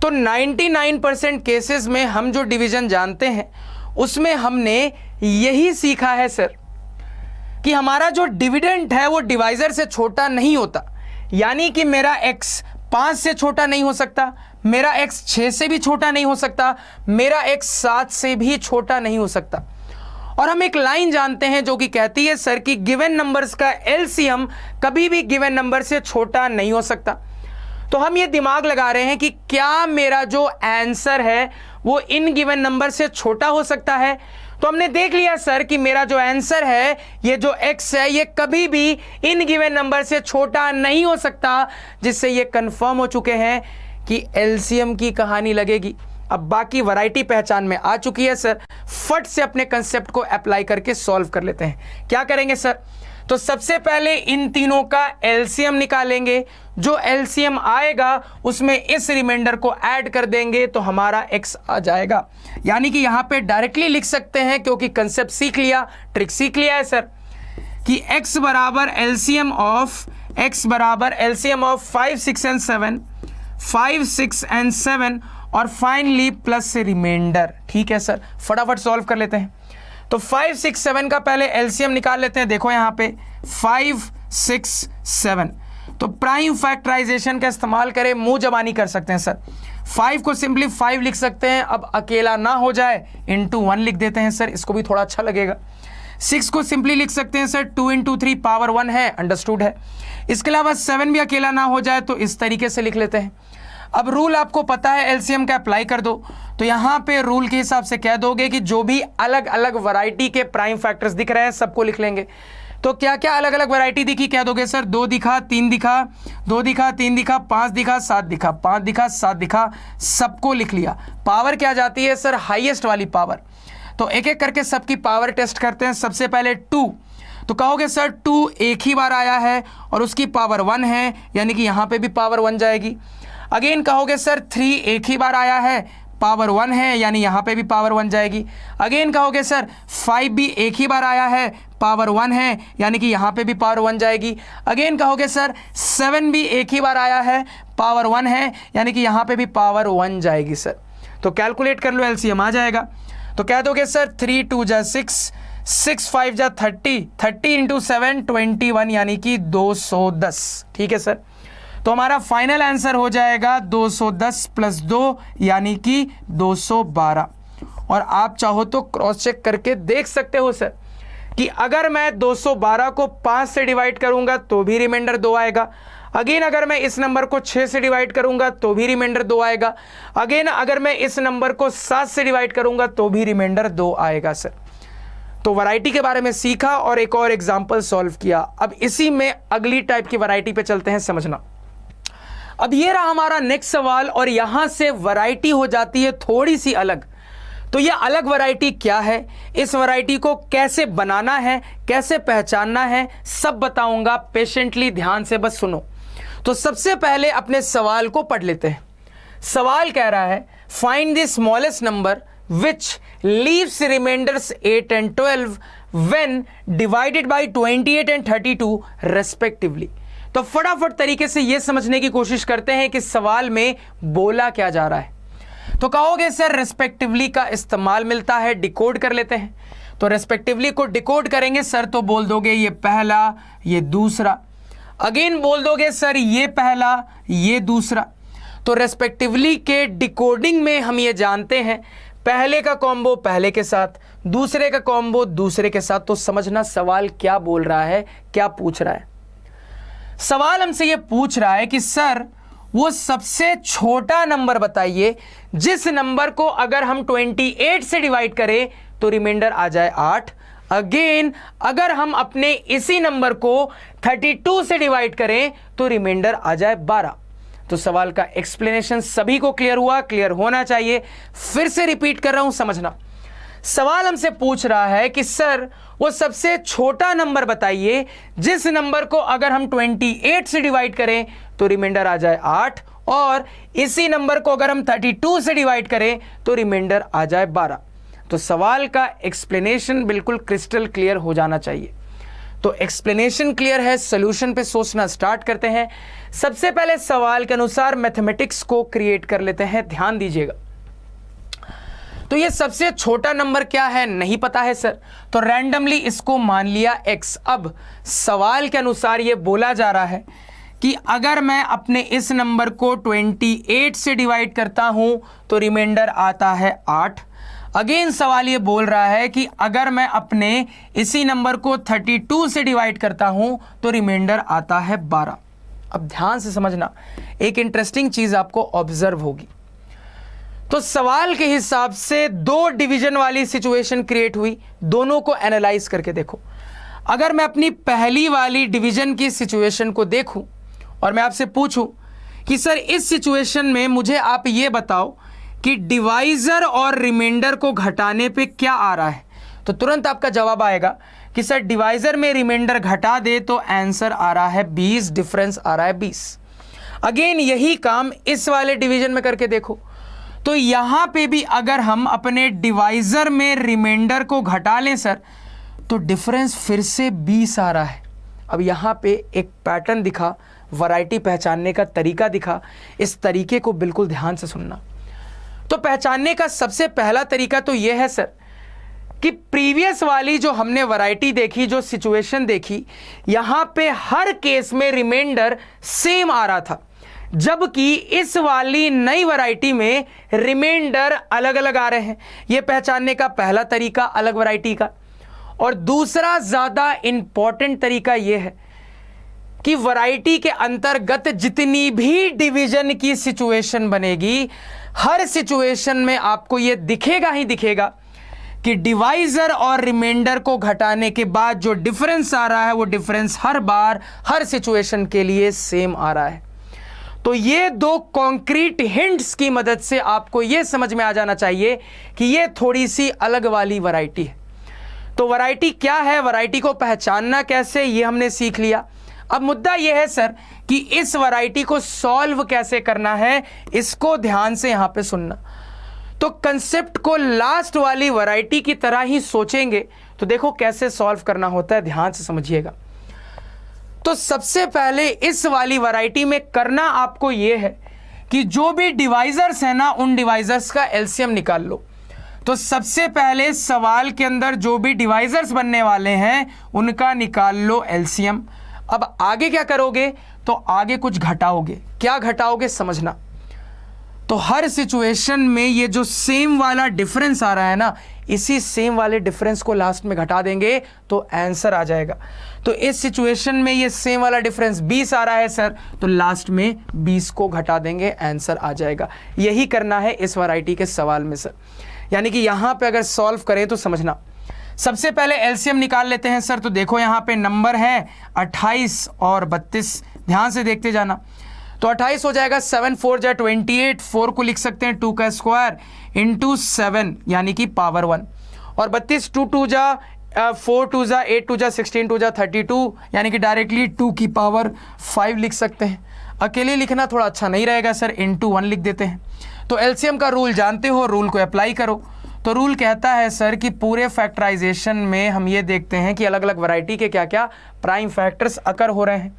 तो 99% केसेस में हम जो डिवीजन जानते हैं उसमें हमने यही सीखा है सर कि हमारा जो डिविडेंड है वो डिवाइजर से छोटा नहीं होता। यानी कि मेरा x 5 से छोटा नहीं हो सकता, मेरा x 6 से भी छोटा नहीं हो सकता, मेरा x 7 से भी छोटा नहीं हो सकता। और हम एक लाइन जानते हैं जो कि कहती है सर कि गिवन नंबर्स का एलसीएम कभी भी गिवन नंबर से छोटा नहीं हो सकता। तो हम ये दिमाग लगा रहे हैं कि क्या मेरा जो आंसर है वो इन गिवन नंबर से छोटा हो सकता है। तो हमने देख लिया सर कि मेरा जो आंसर है ये जो x है ये कभी भी इन गिवन नंबर से छोटा नहीं हो सकता, जिससे ये कंफर्म हो चुके हैं कि एलसीएम की कहानी लगेगी। अब बाकी वैरायटी पहचान में आ चुकी है सर। फट से अपने कंसेप्ट को अप्लाई करके सॉल्व कर लेते हैं। क्या करेंगे सर, तो सबसे पहले इन तीनों का एलसीएम निकालेंगे, जो एलसीएम आएगा उसमें इस रिमाइंडर को ऐड कर देंगे तो हमारा x आ जाएगा। यानी कि यहां पे डायरेक्टली लिख सकते हैं, क्योंकि कंसेप्ट सीख लिया, ट्रिक सीख लिया है सर, कि x बराबर एलसीएम ऑफ 5, 6 एंड 7, 5, 6 एंड 7 और फाइनली प्लस रिमाइंडर। ठीक है सर, फटाफट सॉल्व कर लेते हैं। तो 5, 6, 7 का पहले एलसीएम निकाल लेते हैं। देखो यहाँ पे 5, 6, 7, तो प्राइम फैक्टराइजेशन का इस्तेमाल करें, मुंह जबानी कर सकते हैं सर। 5 को सिंपली 5 लिख सकते हैं, अब अकेला ना हो जाए इंटू 1 लिख देते हैं सर, इसको भी थोड़ा अच्छा लगेगा। 6 को सिंपली लिख सकते हैं सर 2 इंटू 3 पावर 1 है, अंडरस्टूड है। इसके अलावा 7 भी अकेला ना हो जाए तो इस तरीके से लिख लेते हैं। अब रूल आपको पता है, एलसीएम का अप्लाई कर दो, तो यहाँ पे रूल के हिसाब से कह दोगे कि जो भी अलग अलग वैरायटी के प्राइम फैक्टर्स दिख रहे हैं सबको लिख लेंगे। तो क्या क्या अलग अलग वैरायटी दिखी, कह दोगे सर 2 दिखा, 3 दिखा, 2 दिखा, 3 दिखा, 5 दिखा, 7 दिखा, 5 दिखा, 7 दिखा, सबको लिख लिया। पावर क्या जाती है सर, हाईएस्ट वाली पावर। तो एक एक करके सबकी पावर टेस्ट करते हैं। सबसे पहले 2, तो कहोगे सर 2 एक ही बार आया है और उसकी पावर 1 है, यानी कि यहाँ पे भी पावर 1 जाएगी। अगेन कहोगे सर 3 एक ही बार आया है, पावर 1 है, यानी यहाँ पे भी पावर 1 जाएगी। अगेन कहोगे सर 5 भी एक ही बार आया है, पावर 1 है, यानी कि यहाँ पे भी पावर 1 जाएगी। अगेन कहोगे सर 7 भी एक ही बार आया है, पावर 1 है, यानी कि यहाँ पे भी पावर 1 जाएगी सर। तो कैलकुलेट कर लो, एलसीएम आ जाएगा। तो कह दोगे सर 3 2 जा 6, 6 5 जा 30, 30 इंटू 7 21, यानी कि 210। ठीक है सर, तो हमारा फाइनल आंसर हो जाएगा 210 प्लस 2 यानी कि 212। और आप चाहो तो क्रॉस चेक करके देख सकते हो सर कि अगर मैं 212 को 5 से डिवाइड करूंगा तो भी रिमाइंडर 2 आएगा। अगेन अगर मैं इस नंबर को 6 से डिवाइड करूंगा तो भी रिमाइंडर 2 आएगा। अगेन अगर मैं इस नंबर को 7 से डिवाइड करूंगा तो भी रिमाइंडर 2 आएगा सर। तो वैरायटी के बारे में सीखा और एक और एग्जाम्पल सॉल्व किया। अब इसी में अगली टाइप की वैरायटी पे चलते हैं, समझना। अब ये रहा हमारा नेक्स्ट सवाल और यहां से वैरायटी हो जाती है थोड़ी सी अलग। तो ये अलग वैरायटी क्या है, इस वैरायटी को कैसे बनाना है, कैसे पहचानना है, सब बताऊंगा। पेशेंटली ध्यान से बस सुनो। तो सबसे पहले अपने सवाल को पढ़ लेते हैं। सवाल कह रहा है find the smallest number which leaves remainders 8 and 12 when divided by 28 and 32 respectively। तो फटाफट तरीके से यह समझने की कोशिश करते हैं कि सवाल में बोला क्या जा रहा है। तो कहोगे सर रेस्पेक्टिवली का इस्तेमाल मिलता है, डिकोड कर लेते हैं। तो रेस्पेक्टिवली को डिकोड करेंगे सर, तो बोल दोगे ये पहला, ये दूसरा। अगेन बोल दोगे सर ये पहला, ये दूसरा। तो रेस्पेक्टिवली के डिकोडिंग में हम ये जानते हैं पहले का कॉम्बो पहले के साथ, दूसरे का कॉम्बो दूसरे के साथ। तो समझना सवाल क्या बोल रहा है, क्या पूछ रहा है। सवाल हमसे ये पूछ रहा है कि सर वो सबसे छोटा नंबर बताइए जिस नंबर को अगर हम 28 से डिवाइड करें तो रिमाइंडर आ जाए 8। अगेन अगर हम अपने इसी नंबर को 32 से डिवाइड करें तो रिमाइंडर आ जाए 12। तो सवाल का एक्सप्लेनेशन सभी को क्लियर हुआ, क्लियर होना चाहिए। फिर से रिपीट कर रहा हूं, समझना। सवाल हमसे पूछ रहा है कि सर वो सबसे छोटा नंबर बताइए जिस नंबर को अगर हम 28 से डिवाइड करें तो रिमाइंडर आ जाए 8, और इसी नंबर को अगर हम 32 से डिवाइड करें तो रिमाइंडर आ जाए 12। तो सवाल का एक्सप्लेनेशन बिल्कुल क्रिस्टल क्लियर हो जाना चाहिए। तो एक्सप्लेनेशन क्लियर है, सॉल्यूशन पे सोचना स्टार्ट करते हैं। सबसे पहले सवाल के अनुसार मैथमेटिक्स को क्रिएट कर लेते हैं, ध्यान दीजिएगा। तो ये सबसे छोटा नंबर क्या है नहीं पता है सर, तो रैंडमली इसको मान लिया x। अब सवाल के अनुसार ये बोला जा रहा है कि अगर मैं अपने इस नंबर को 28 से डिवाइड करता हूं तो रिमाइंडर आता है 8। अगेन सवाल ये बोल रहा है कि अगर मैं अपने इसी नंबर को 32 से डिवाइड करता हूं तो रिमाइंडर आता है 12। अब ध्यान से समझना, एक इंटरेस्टिंग चीज आपको ऑब्जर्व होगी। तो सवाल के हिसाब से 2 डिवीजन वाली सिचुएशन क्रिएट हुई, दोनों को एनालाइज करके देखो। अगर मैं अपनी पहली वाली डिवीजन की सिचुएशन को देखूं और मैं आपसे पूछूं कि सर इस सिचुएशन में मुझे आप ये बताओ कि डिवाइजर और रिमाइंडर को घटाने पे क्या आ रहा है, तो तुरंत आपका जवाब आएगा कि सर डिवाइजर में रिमाइंडर घटा दे तो आंसर आ रहा है 20, डिफरेंस आ रहा है 20। अगेन यही काम इस वाले डिवीजन में करके देखो, तो यहां पे भी अगर हम अपने डिवाइजर में रिमाइंडर को घटा लें सर तो डिफरेंस फिर से 20 आ रहा है। अब यहां पे एक पैटर्न दिखा, वैरायटी पहचानने का तरीका दिखा, इस तरीके को बिल्कुल ध्यान से सुनना। तो पहचानने का सबसे पहला तरीका तो यह है सर कि प्रीवियस वाली जो हमने वैरायटी देखी, जो सिचुएशन देखी, यहां पे हर केस में रिमाइंडर सेम आ रहा था, जबकि इस वाली नई वैरायटी में रिमाइंडर अलग अलग आ रहे हैं। यह पहचानने का पहला तरीका अलग वैरायटी का। और दूसरा ज्यादा इंपॉर्टेंट तरीका यह है कि वैरायटी के अंतर्गत जितनी भी डिवीजन की सिचुएशन बनेगी, हर सिचुएशन में आपको यह दिखेगा ही दिखेगा कि डिवाइजर और रिमाइंडर को घटाने के बाद जो डिफरेंस आ रहा है वो डिफरेंस हर बार हर सिचुएशन के लिए सेम आ रहा है। तो ये दो कॉन्क्रीट हिंट्स की मदद से आपको ये समझ में आ जाना चाहिए कि ये थोड़ी सी अलग वाली वैरायटी है। तो वैरायटी क्या है, वैरायटी को पहचानना कैसे, ये हमने सीख लिया। अब मुद्दा यह है सर कि इस वैरायटी को सॉल्व कैसे करना है, इसको ध्यान से यहां पे सुनना। तो कंसेप्ट को लास्ट वाली वैरायटी की तरह ही सोचेंगे तो देखो कैसे सॉल्व करना होता है, ध्यान से समझिएगा। तो सबसे पहले इस वाली वैरायटी में करना आपको यह है कि जो भी डिवाइजर्स है ना, उन डिवाइजर्स का एलसीएम निकाल लो। तो सबसे पहले सवाल के अंदर जो भी डिवाइजर्स बनने वाले हैं उनका निकाल लो एलसीएम। अब आगे क्या करोगे, तो आगे कुछ घटाओगे। क्या घटाओगे समझना। तो हर सिचुएशन में ये जो सेम वाला डिफरेंस आ रहा है ना, इसी सेम वाले डिफरेंस को लास्ट में घटा देंगे तो आंसर आ जाएगा। तो इस सिचुएशन में ये सेम वाला डिफरेंस 20 आ रहा है सर, तो लास्ट में 20 को घटा देंगे, आंसर आ जाएगा। यही करना है इस वैरायटी के सवाल में सर। यानी कि यहां पे अगर सॉल्व करें तो समझना। सबसे पहले एलसीएम निकाल लेते हैं सर। तो देखो यहां पे नंबर है 28 और 32, ध्यान से देखते जाना। तो 28 हो जाएगा 7 4 जा 28, 4 को लिख सकते हैं 2 का स्क्वायर इंटू 7 यानी कि पावर 1, और 32 2 2 जा 4 2 जा 8 2 जा 16 2 जा 32 यानी कि डायरेक्टली 2 की पावर 5 लिख सकते हैं। अकेले लिखना थोड़ा अच्छा नहीं रहेगा सर, इंटू 1 लिख देते हैं। तो एलसीएम का रूल जानते हो, रूल को अप्लाई करो। तो रूल कहता है सर कि पूरे फैक्टराइजेशन में हम ये देखते हैं कि अलग अलग वैरायटी के क्या क्या प्राइम फैक्टर्स अकर हो रहे हैं।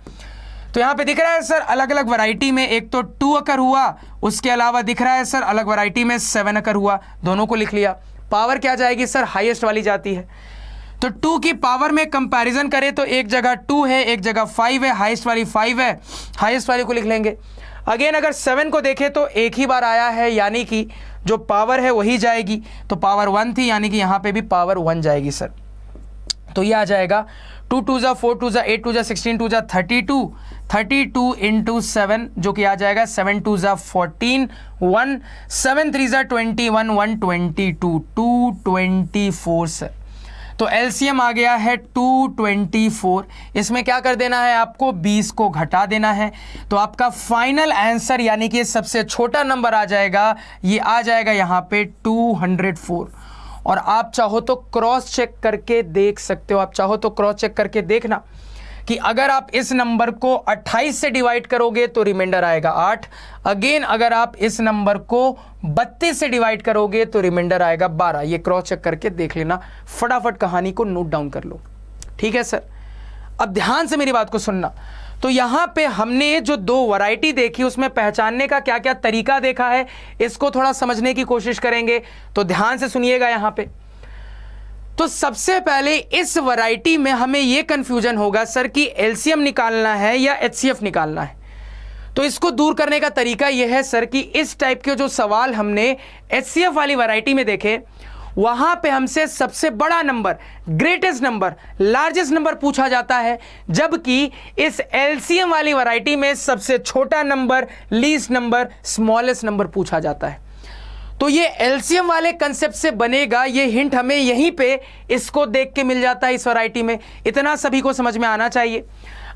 तो यहाँ पे दिख रहा है सर अलग अलग वैरायटी में एक तो 2 अकर हुआ, उसके अलावा दिख रहा है सर अलग वैरायटी में 7 अकर हुआ, दोनों को लिख लिया। पावर क्या जाएगी सर, हाईएस्ट वाली जाती है। तो 2 की पावर में कंपैरिजन करें तो एक जगह 2 है, एक जगह 5 है, हाईएस्ट वाली 5 है, हाईएस्ट वाली को लिख लेंगे। अगेन अगर 7 को देखें तो एक ही बार आया है, यानी कि जो पावर है वही जाएगी। तो पावर 1 थी, यानी कि यहाँ पे भी पावर 1 जाएगी सर। तो ये आ जाएगा 2 2 जा 4 2 जा 8 2 जा 16 2 जा 32 इंटू 7 जो कि आ जाएगा 7 2 जा 14 1 7 3 जा 21 122 224 सर। तो एलसीएम आ गया है 224। इसमें क्या कर देना है आपको, 20 को घटा देना है। तो आपका फाइनल आंसर यानी कि सबसे छोटा नंबर आ जाएगा, ये आ जाएगा यहाँ पे 204। और आप चाहो तो क्रॉस चेक करके देख सकते हो, आप चाहो तो क्रॉस चेक करके देखना कि अगर आप इस नंबर को 28 से डिवाइड करोगे तो रिमाइंडर आएगा 8। अगेन अगर आप इस नंबर को 32 से डिवाइड करोगे तो रिमाइंडर आएगा 12। ये क्रॉस चेक करके देख लेना, फटाफट कहानी को नोट डाउन कर लो, ठीक है सर। अब ध्यान से मेरी बात को सुनना। तो यहां पे हमने जो दो वैरायटी देखी उसमें पहचानने का क्या क्या तरीका देखा है, इसको थोड़ा समझने की कोशिश करेंगे। तो ध्यान से सुनिएगा यहां पे। तो सबसे पहले इस वैरायटी में हमें यह कंफ्यूजन होगा सर कि एलसीएम निकालना है या एचसीएफ निकालना है। तो इसको दूर करने का तरीका यह है सर कि इस टाइप के जो सवाल हमने एचसीएफ वाली वैरायटी में देखे, वहां पे हमसे सबसे बड़ा number, greatest number, largest number पूछा जाता है, जबकि इस एलसीएम वाली वैरायटी में सबसे छोटा number, least number, smallest number पूछा जाता है। तो ये एलसीएम वाले कंसेप्ट से बनेगा, ये हिंट हमें यहीं पे इसको देख के मिल जाता है इस वैरायटी में। इतना सभी को समझ में आना चाहिए।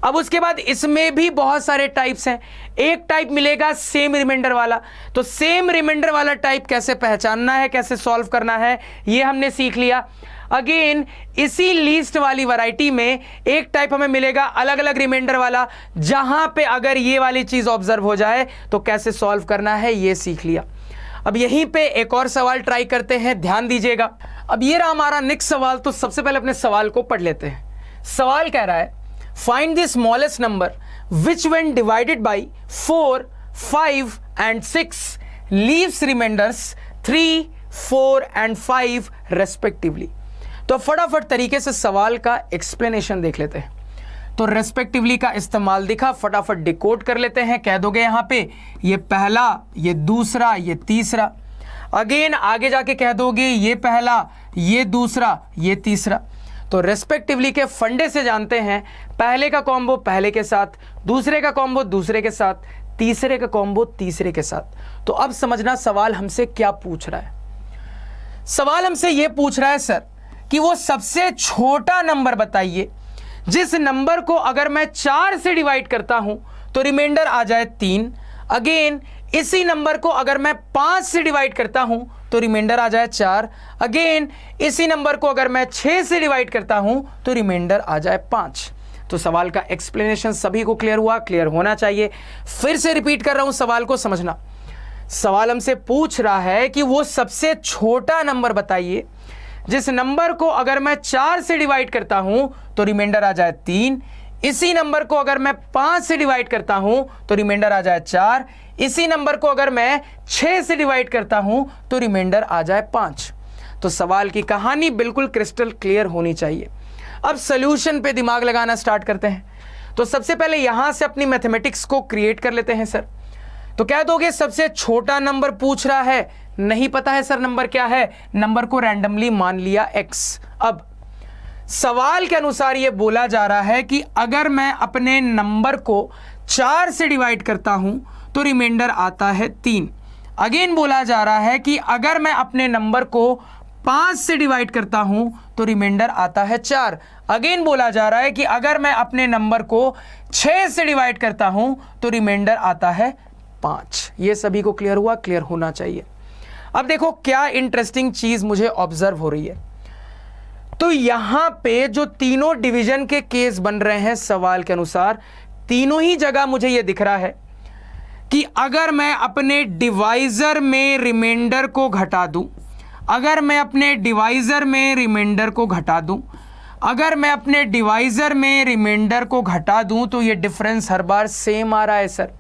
अब उसके बाद इसमें भी बहुत सारे टाइप्स हैं। एक टाइप मिलेगा सेम रिमाइंडर वाला, तो सेम रिमाइंडर वाला टाइप कैसे पहचानना है, कैसे सॉल्व करना है, ये हमने सीख लिया। अगेन इसी लीस्ट वाली वैरायटी में एक टाइप हमें मिलेगा अलग अलग रिमाइंडर वाला, जहां पे अगर ये वाली चीज ऑब्जर्व हो जाए तो कैसे सॉल्व करना है, ये सीख लिया। अब यहीं पे एक और सवाल ट्राई करते हैं, ध्यान दीजिएगा। अब ये रहा हमारा नेक्स्ट सवाल, तो सबसे पहले अपने सवाल को पढ़ लेते हैं। सवाल कह रहा है find the smallest number which when divided by 4, 5 and 6 leaves reminders 3, 4 and 5 respectively. तो फटाफट तरीके से सवाल का एक्सप्लेनेशन देख लेते हैं। तो रेस्पेक्टिवली का इस्तेमाल दिखा, फटाफट डिकोड कर लेते हैं। कह दोगे यहां पे ये पहला, ये दूसरा, ये तीसरा। अगेन आगे जाके कह दोगे ये पहला, ये दूसरा, ये तीसरा। तो रेस्पेक्टिवली के फंडे से जानते हैं, पहले का कॉम्बो पहले के साथ, दूसरे का कॉम्बो दूसरे के साथ, तीसरे का कॉम्बो तीसरे के साथ। तो अब समझना सवाल हमसे क्या पूछ रहा है। सवाल हमसे यह पूछ रहा है सर कि वो सबसे छोटा नंबर बताइए जिस नंबर को अगर मैं 4 से डिवाइड करता हूं तो रिमाइंडर आ जाए 3। अगेन इसी नंबर को अगर मैं 5 से डिवाइड करता हूं तो रिमाइंडर आ जाए 4। अगेन इसी नंबर को अगर मैं 6 से डिवाइड करता हूं तो रिमाइंडर आ जाए 5। तो सवाल का एक्सप्लेनेशन सभी को क्लियर हुआ, क्लियर होना चाहिए। फिर से रिपीट कर रहा हूं सवाल को समझना। सवाल हमसे पूछ रहा है कि वो सबसे छोटा नंबर बताइए जिस नंबर को अगर मैं 4 से डिवाइड करता हूं तो रिमाइंडर आ जाए 3। इसी नंबर को अगर मैं 5 से डिवाइड करता हूं तो रिमाइंडर आ जाए 4। इसी नंबर को अगर मैं 6 से डिवाइड करता हूं तो रिमाइंडर आ जाए 5। तो सवाल की कहानी बिल्कुल क्रिस्टल क्लियर होनी चाहिए। अब सॉल्यूशन पे दिमाग लगाना स्टार्ट करते हैं। तो सबसे पहले यहां से अपनी मैथमेटिक्स को क्रिएट कर लेते हैं सर। तो क्या दोगे, सबसे छोटा नंबर पूछ रहा है, नहीं पता है सर नंबर क्या है, नंबर को रैंडमली मान लिया x। अब सवाल के अनुसार यह बोला जा रहा है कि अगर मैं अपने नंबर को 4 से डिवाइड करता हूं तो रिमाइंडर आता है 3। अगेन बोला जा रहा है कि अगर मैं अपने नंबर को 5 से डिवाइड करता हूं तो रिमाइंडर आता है 4। अगेन बोला जा रहा है कि अगर मैं अपने नंबर को 6 से डिवाइड करता हूं तो रिमाइंडर आता है 5। ये सभी को क्लियर हुआ, क्लियर होना चाहिए। अब देखो क्या इंटरेस्टिंग चीज मुझे ऑब्जर्व हो रही है। तो यहां पे जो तीनों डिवीजन के केस बन रहे हैं सवाल के अनुसार, तीनों ही जगह मुझे यह दिख रहा है कि अगर मैं अपने डिवाइजर में रिमाइंडर को घटा दूं, अगर मैं अपने डिवाइजर में रिमाइंडर को घटा दूं, अगर मैं अपने डिवाइजर में रिमाइंडर को घटा दूं तो ये डिफरेंस हर बार सेम आ रहा है सर।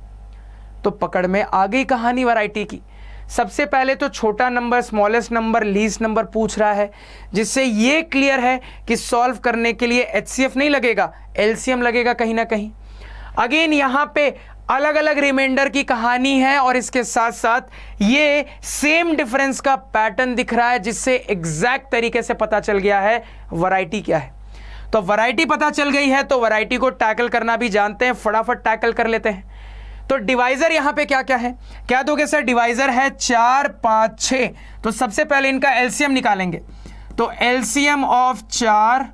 तो पकड़ में आ गई कहानी वैरायटी की। सबसे पहले तो छोटा number, smallest number, least number पूछ रहा है, जिससे ये क्लियर है कि सॉल्व करने के लिए एचसीएफ नहीं लगेगा, एलसीएम लगेगा कहीं ना कहीं। अगेन यहाँ पे अलग अलग रिमाइंडर की कहानी है और इसके साथ साथ ये सेम डिफरेंस का पैटर्न दिख रहा है, जिससे एग्जैक्ट तरीके से पता चल गया है वैरायटी क्या है। तो वैरायटी पता चल गई है तो वैरायटी को टैकल करना भी जानते हैं, फटाफट टैकल कर लेते हैं। तो डिवाइजर यहां पे क्या क्या है, क्या दोगे सर? डिवाइजर है 4, 5, 6। तो सबसे पहले इनका एलसीएम निकालेंगे। तो एलसीएम ऑफ 4,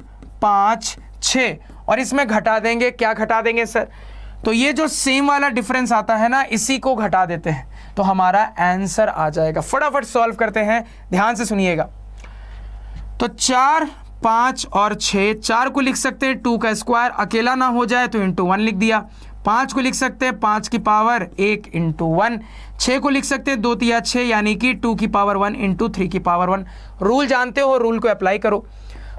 5, 6 और इसमें घटा देंगे। क्या घटा देंगे सर? तो ये जो सेम वाला डिफरेंस आता है ना, इसी को घटा देते हैं तो हमारा आंसर आ जाएगा। फटाफट सॉल्व करते हैं, ध्यान से सुनिएगा। तो 4, 5 और 6, 4 को लिख सकते हैं 2 का स्क्वायर, अकेला ना हो जाए तो इंटू 1 लिख दिया। 5 को लिख सकते हैं 5 की पावर 1 इंटू 1। 6 को लिख सकते हैं 2 तिया 6 यानी कि 2 की पावर 1 इंटू 3 की पावर 1। रूल जानते हो, रूल को अप्लाई करो।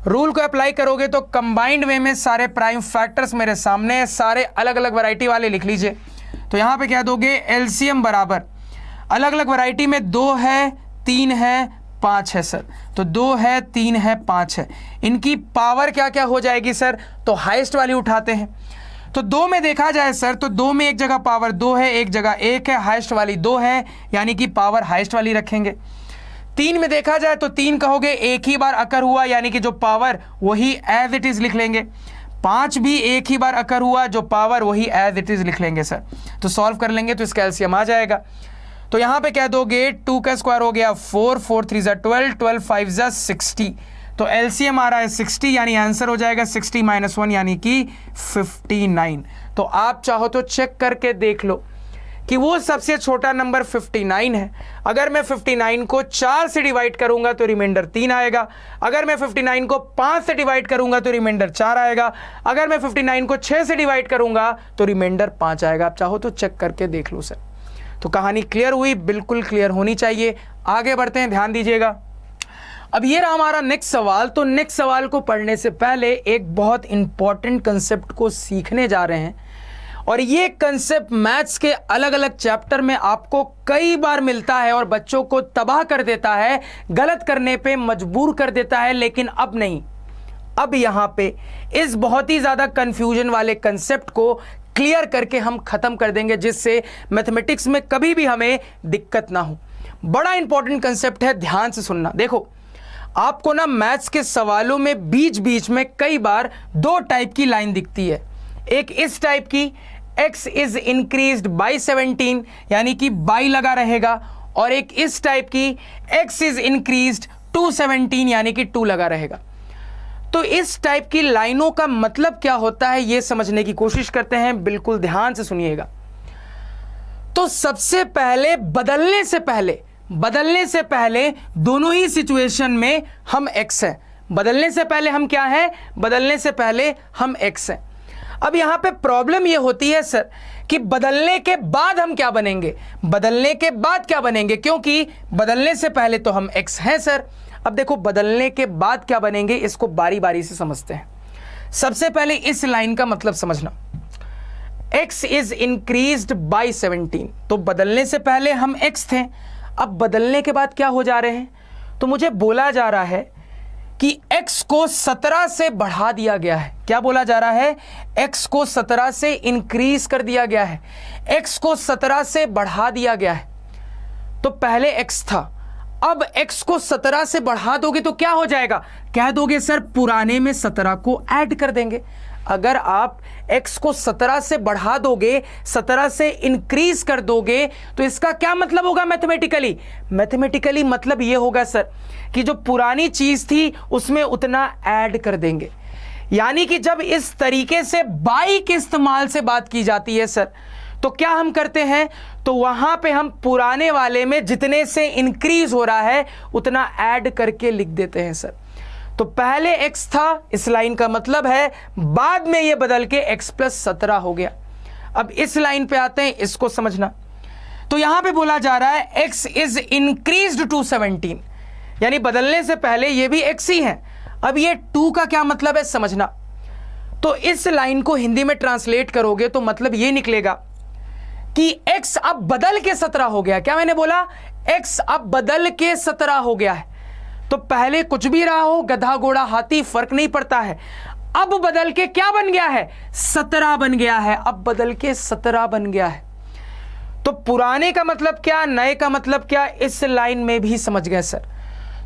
रूल को अप्लाई करोगे तो कंबाइंड वे में सारे प्राइम फैक्टर्स मेरे सामने है, सारे अलग अलग वैरायटी वाले लिख लीजिए। तो यहाँ पे क्या दोगे? एलसीएम बराबर अलग अलग वैरायटी में 2 है, 3 है, 5 है सर। तो 2 है, 3 है, 5 है। इनकी पावर क्या क्या हो जाएगी सर? तो हाईएस्ट वाली उठाते हैं। तो 2 में देखा जाए सर तो 2 में एक जगह पावर 2 है, एक जगह 1 है, हाईएस्ट वाली 2 है यानी कि पावर हाईएस्ट वाली रखेंगे। 3 में देखा जाए तो 3 कहोगे एक ही बार अकर हुआ यानी कि जो पावर वही एज इट इज लिख लेंगे। 5 भी एक ही बार अकर हुआ, जो पावर वही एज इट इज लिख लेंगे सर। तो सॉल्व कर लेंगे तो इसका एलसीएम आ जाएगा। तो यहां पे कह दोगे 2 का स्क्वायर हो गया 4, 4 3 = 12, 12 5 = 60। तो एलसीएम आ रहा है 60, यानी आंसर हो जाएगा 60 - 1 यानी कि 59। तो आप चाहो तो चेक करके देख लो कि वो सबसे छोटा नंबर 59 है। अगर मैं 59 को 4 से डिवाइड करूंगा तो रिमाइंडर 3 आएगा। अगर मैं 59 को 5 से डिवाइड करूंगा तो रिमाइंडर 4 आएगा। अगर मैं 59 को 6 से डिवाइड करूंगा तो रिमाइंडर 5 आएगा। आप चाहो तो चेक करके देख लो सर। तो कहानी क्लियर हुई? बिल्कुल क्लियर होनी चाहिए। आगे बढ़ते हैं, ध्यान दीजिएगा। अब ये रहा हमारा नेक्स्ट सवाल। तो नेक्स्ट सवाल को पढ़ने से पहले एक बहुत इंपॉर्टेंट कंसेप्ट को सीखने जा रहे हैं, और ये कंसेप्ट मैथ्स के अलग अलग चैप्टर में आपको कई बार मिलता है और बच्चों को तबाह कर देता है, गलत करने पे मजबूर कर देता है। लेकिन अब नहीं, अब यहां पे इस बहुत ही ज्यादा कंफ्यूजन वाले कंसेप्ट को क्लियर करके हम खत्म कर देंगे, जिससे मैथमेटिक्स में कभी भी हमें दिक्कत ना हो। बड़ा इंपॉर्टेंट कंसेप्ट है, ध्यान से सुनना। देखो, आपको ना मैथ्स के सवालों में बीच बीच में कई बार दो टाइप की लाइन दिखती है। एक इस टाइप की, x इज इंक्रीज्ड बाई 17 यानी कि बाई लगा रहेगा, और एक इस टाइप की x इज इंक्रीज्ड टू 17 यानी कि 2 लगा रहेगा। तो इस टाइप की लाइनों का मतलब क्या होता है ये समझने की कोशिश करते हैं, बिल्कुल ध्यान से सुनिएगा। तो सबसे पहले बदलने से पहले दोनों ही सिचुएशन में हम x है। बदलने से पहले हम क्या है? बदलने से पहले हम x है। अब यहां पे प्रॉब्लम ये होती है सर कि बदलने के बाद हम क्या बनेंगे? बदलने के बाद क्या बनेंगे? क्योंकि बदलने से पहले तो हम x हैं सर। अब देखो, बदलने के बाद क्या बनेंगे इसको बारी बारी से समझते हैं। सबसे पहले इस लाइन का मतलब समझना, x इज इंक्रीज्ड बाई 17। तो बदलने से पहले हम x थे, अब बदलने के बाद क्या हो जा रहे हैं? तो मुझे बोला जा रहा है कि x को 17 से बढ़ा दिया गया है। क्या बोला जा रहा है? x को 17 से इंक्रीज कर दिया गया है, x को 17 से बढ़ा दिया गया है। तो पहले x था, अब x को 17 से बढ़ा दोगे तो क्या हो जाएगा? कह दोगे सर पुराने में 17 को ऐड कर देंगे। अगर आप x को 17 से बढ़ा दोगे, 17 से इंक्रीज कर दोगे, तो इसका क्या मतलब होगा मैथमेटिकली मतलब ये होगा सर कि जो पुरानी चीज थी उसमें उतना ऐड कर देंगे। यानी कि जब इस तरीके से बाई के इस्तेमाल से बात की जाती है सर, तो क्या हम करते हैं? तो वहां पे हम पुराने वाले में जितने से इंक्रीज हो रहा है उतना ऐड करके लिख देते हैं सर। तो पहले x था, इस लाइन का मतलब है बाद में ये बदल के x + 17 हो गया। अब इस लाइन पे आते हैं, इसको समझना। तो यहां पे बोला जा रहा है x इज इंक्रीज्ड टू 17, यानी बदलने से पहले ये भी x ही है। अब ये 2 का क्या मतलब है समझना। तो इस लाइन को हिंदी में ट्रांसलेट करोगे तो मतलब ये निकलेगा कि x अब बदल के 17 हो गया। क्या मैंने बोला? x अब बदल के 17 हो गया है। तो पहले कुछ भी रहा हो, गधा घोड़ा हाथी, फर्क नहीं पड़ता है। अब बदल के क्या बन गया है? 17 बन गया है। अब बदल के 17 बन गया है। तो पुराने का मतलब क्या, नए का मतलब क्या, इस लाइन में भी समझ गए सर।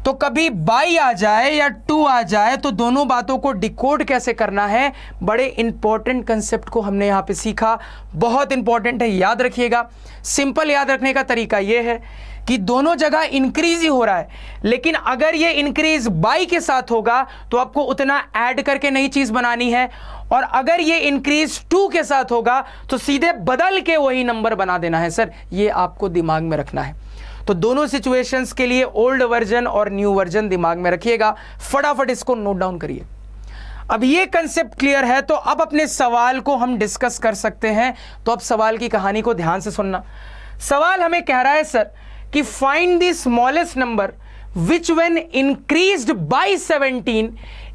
तो कभी बाई आ जाए या 2 आ जाए तो दोनों बातों को डिकोड कैसे करना है, बड़े इंपॉर्टेंट कंसेप्ट को हमने यहां पे सीखा। बहुत इंपॉर्टेंट है, याद रखिएगा। सिंपल याद रखने का तरीका यह है कि दोनों जगह इंक्रीज ही हो रहा है, लेकिन अगर ये इंक्रीज बाई के साथ होगा तो आपको उतना ऐड करके नई चीज बनानी है, और अगर ये इंक्रीज 2 के साथ होगा तो सीधे बदल के वही नंबर बना देना है सर। ये आपको दिमाग में रखना है। तो दोनों सिचुएशंस के लिए ओल्ड वर्जन और न्यू वर्जन दिमाग में रखिएगा। फटाफट इसको नोट डाउन करिए। अब ये कंसेप्ट क्लियर है तो अब अपने सवाल को हम डिस्कस कर सकते हैं। तो अब सवाल की कहानी को ध्यान से सुनना। सवाल हमें कह रहा है सर कि find the smallest number which when increased by 17